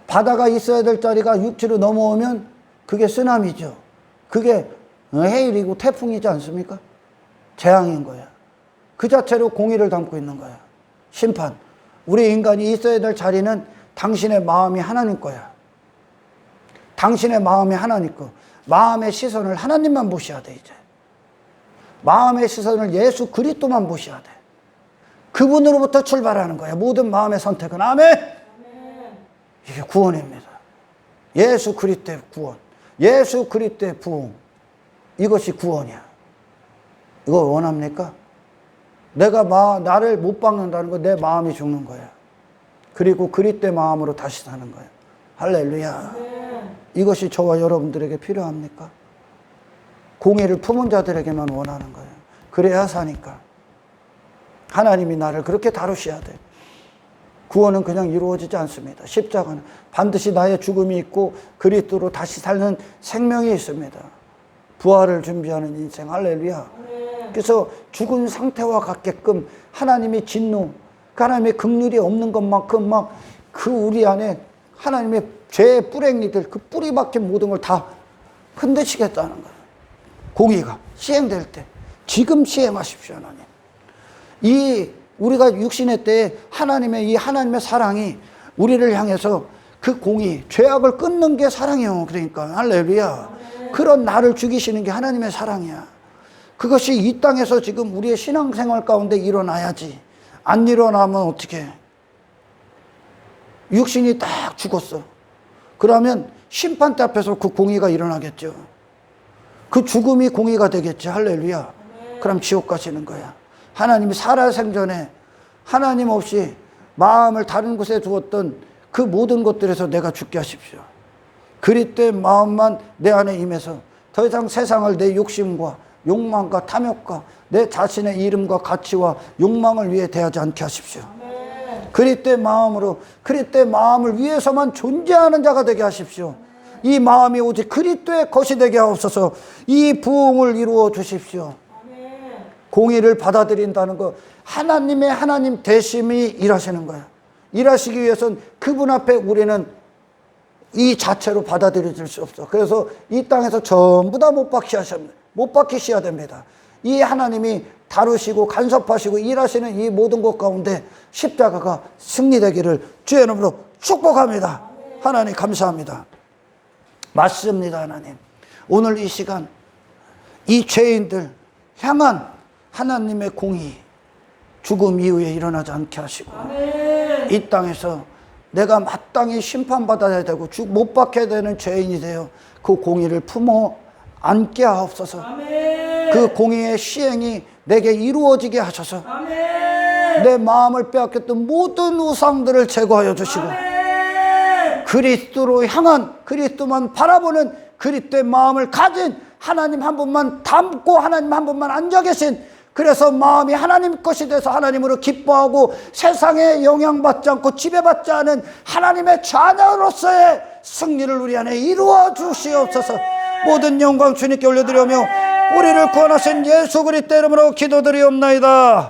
S1: 바다가 있어야 될 자리가 육지로 넘어오면 그게 쓰나미죠. 그게 해일이고 태풍이지 않습니까? 재앙인 거야. 그 자체로 공의를 담고 있는 거야. 심판. 우리 인간이 있어야 될 자리는 당신의 마음이 하나님 거야. 당신의 마음이 하나님 거. 마음의 시선을 하나님만 보셔야 돼, 이제. 마음의 시선을 예수 그리스도만 보셔야 돼. 그분으로부터 출발하는 거야. 모든 마음의 선택은. 아멘! 이게 구원입니다. 예수 그리스도의 구원. 예수 그리스도의 부흥. 이것이 구원이야. 이거 원합니까? 나를 못 박는다는 거 내 마음이 죽는 거야. 그리고 그리스도의 마음으로 다시 사는 거야. 할렐루야. 이것이 저와 여러분들에게 필요합니까? 공의를 품은 자들에게만 원하는 거예요. 그래야 사니까. 하나님이 나를 그렇게 다루셔야 돼. 구원은 그냥 이루어지지 않습니다. 십자가는 반드시 나의 죽음이 있고 그리스도로 다시 사는 생명이 있습니다. 부활을 준비하는 인생. 할렐루야. 그래서 죽은 상태와 같게끔 하나님이 진노, 하나님의 긍휼이 없는 것만큼 막 그 우리 안에 하나님의 죄의 뿌랭이들, 그 뿌리 박힌 모든 걸 다 흔드시겠다는 거예요. 공의가 시행될 때 지금 시행하십시오, 하나님. 우리가 육신의 때에 하나님의 사랑이 우리를 향해서 그 공의, 죄악을 끊는 게 사랑이요. 그러니까 할렐루야. 그런 나를 죽이시는 게 하나님의 사랑이야. 그것이 이 땅에서 지금 우리의 신앙생활 가운데 일어나야지. 안 일어나면 어떻게 해? 육신이 딱 죽었어. 그러면 심판대 앞에서 그 공의가 일어나겠죠. 그 죽음이 공의가 되겠지. 할렐루야. 그럼 지옥 가시는 거야. 하나님이 살아생전에 하나님 없이 마음을 다른 곳에 두었던 그 모든 것들에서 내가 죽게 하십시오. 그리스도의 마음만 내 안에 임해서 더 이상 세상을 내 욕심과 욕망과 탐욕과 내 자신의 이름과 가치와 욕망을 위해 대하지 않게 하십시오. 그리스도의 마음으로 그리스도의 마음을 위해서만 존재하는 자가 되게 하십시오. 이 마음이 오직 그리스도의 것이 되게 하옵소서. 이 부흥을 이루어 주십시오. 공의를 받아들인다는 것, 하나님 대심이 일하시는 거야. 일하시기 위해서는 그분 앞에 우리는 이 자체로 받아들여질 수 없어. 그래서 이 땅에서 전부 다 못 박히셔야 됩니다. 이 하나님이 다루시고 간섭하시고 일하시는 이 모든 것 가운데 십자가가 승리되기를 주의 이름으로 축복합니다. 하나님 감사합니다. 맞습니다, 하나님. 오늘 이 시간, 이 죄인들 향한 하나님의 공의, 죽음 이후에 일어나지 않게 하시고 이 땅에서 내가 마땅히 심판받아야 되고 못 박혀야 되는 죄인이 되어 그 공의를 품어 안게 하옵소서. 그 공의의 시행이 내게 이루어지게 하셔서 내 마음을 빼앗겼던 모든 우상들을 제거하여 주시고 그리스도로 향한, 그리스도만 바라보는 그리스도의 마음을 가진 하나님 한 분만 닮고 하나님 한 분만 앉아 계신, 그래서 마음이 하나님 것이 돼서 하나님으로 기뻐하고 세상에 영향받지 않고 지배받지 않은 하나님의 자녀로서의 승리를 우리 안에 이루어 주시옵소서. 모든 영광 주님께 올려드리며 우리를 구원하신 예수 그리스도 이름으로 기도드리옵나이다.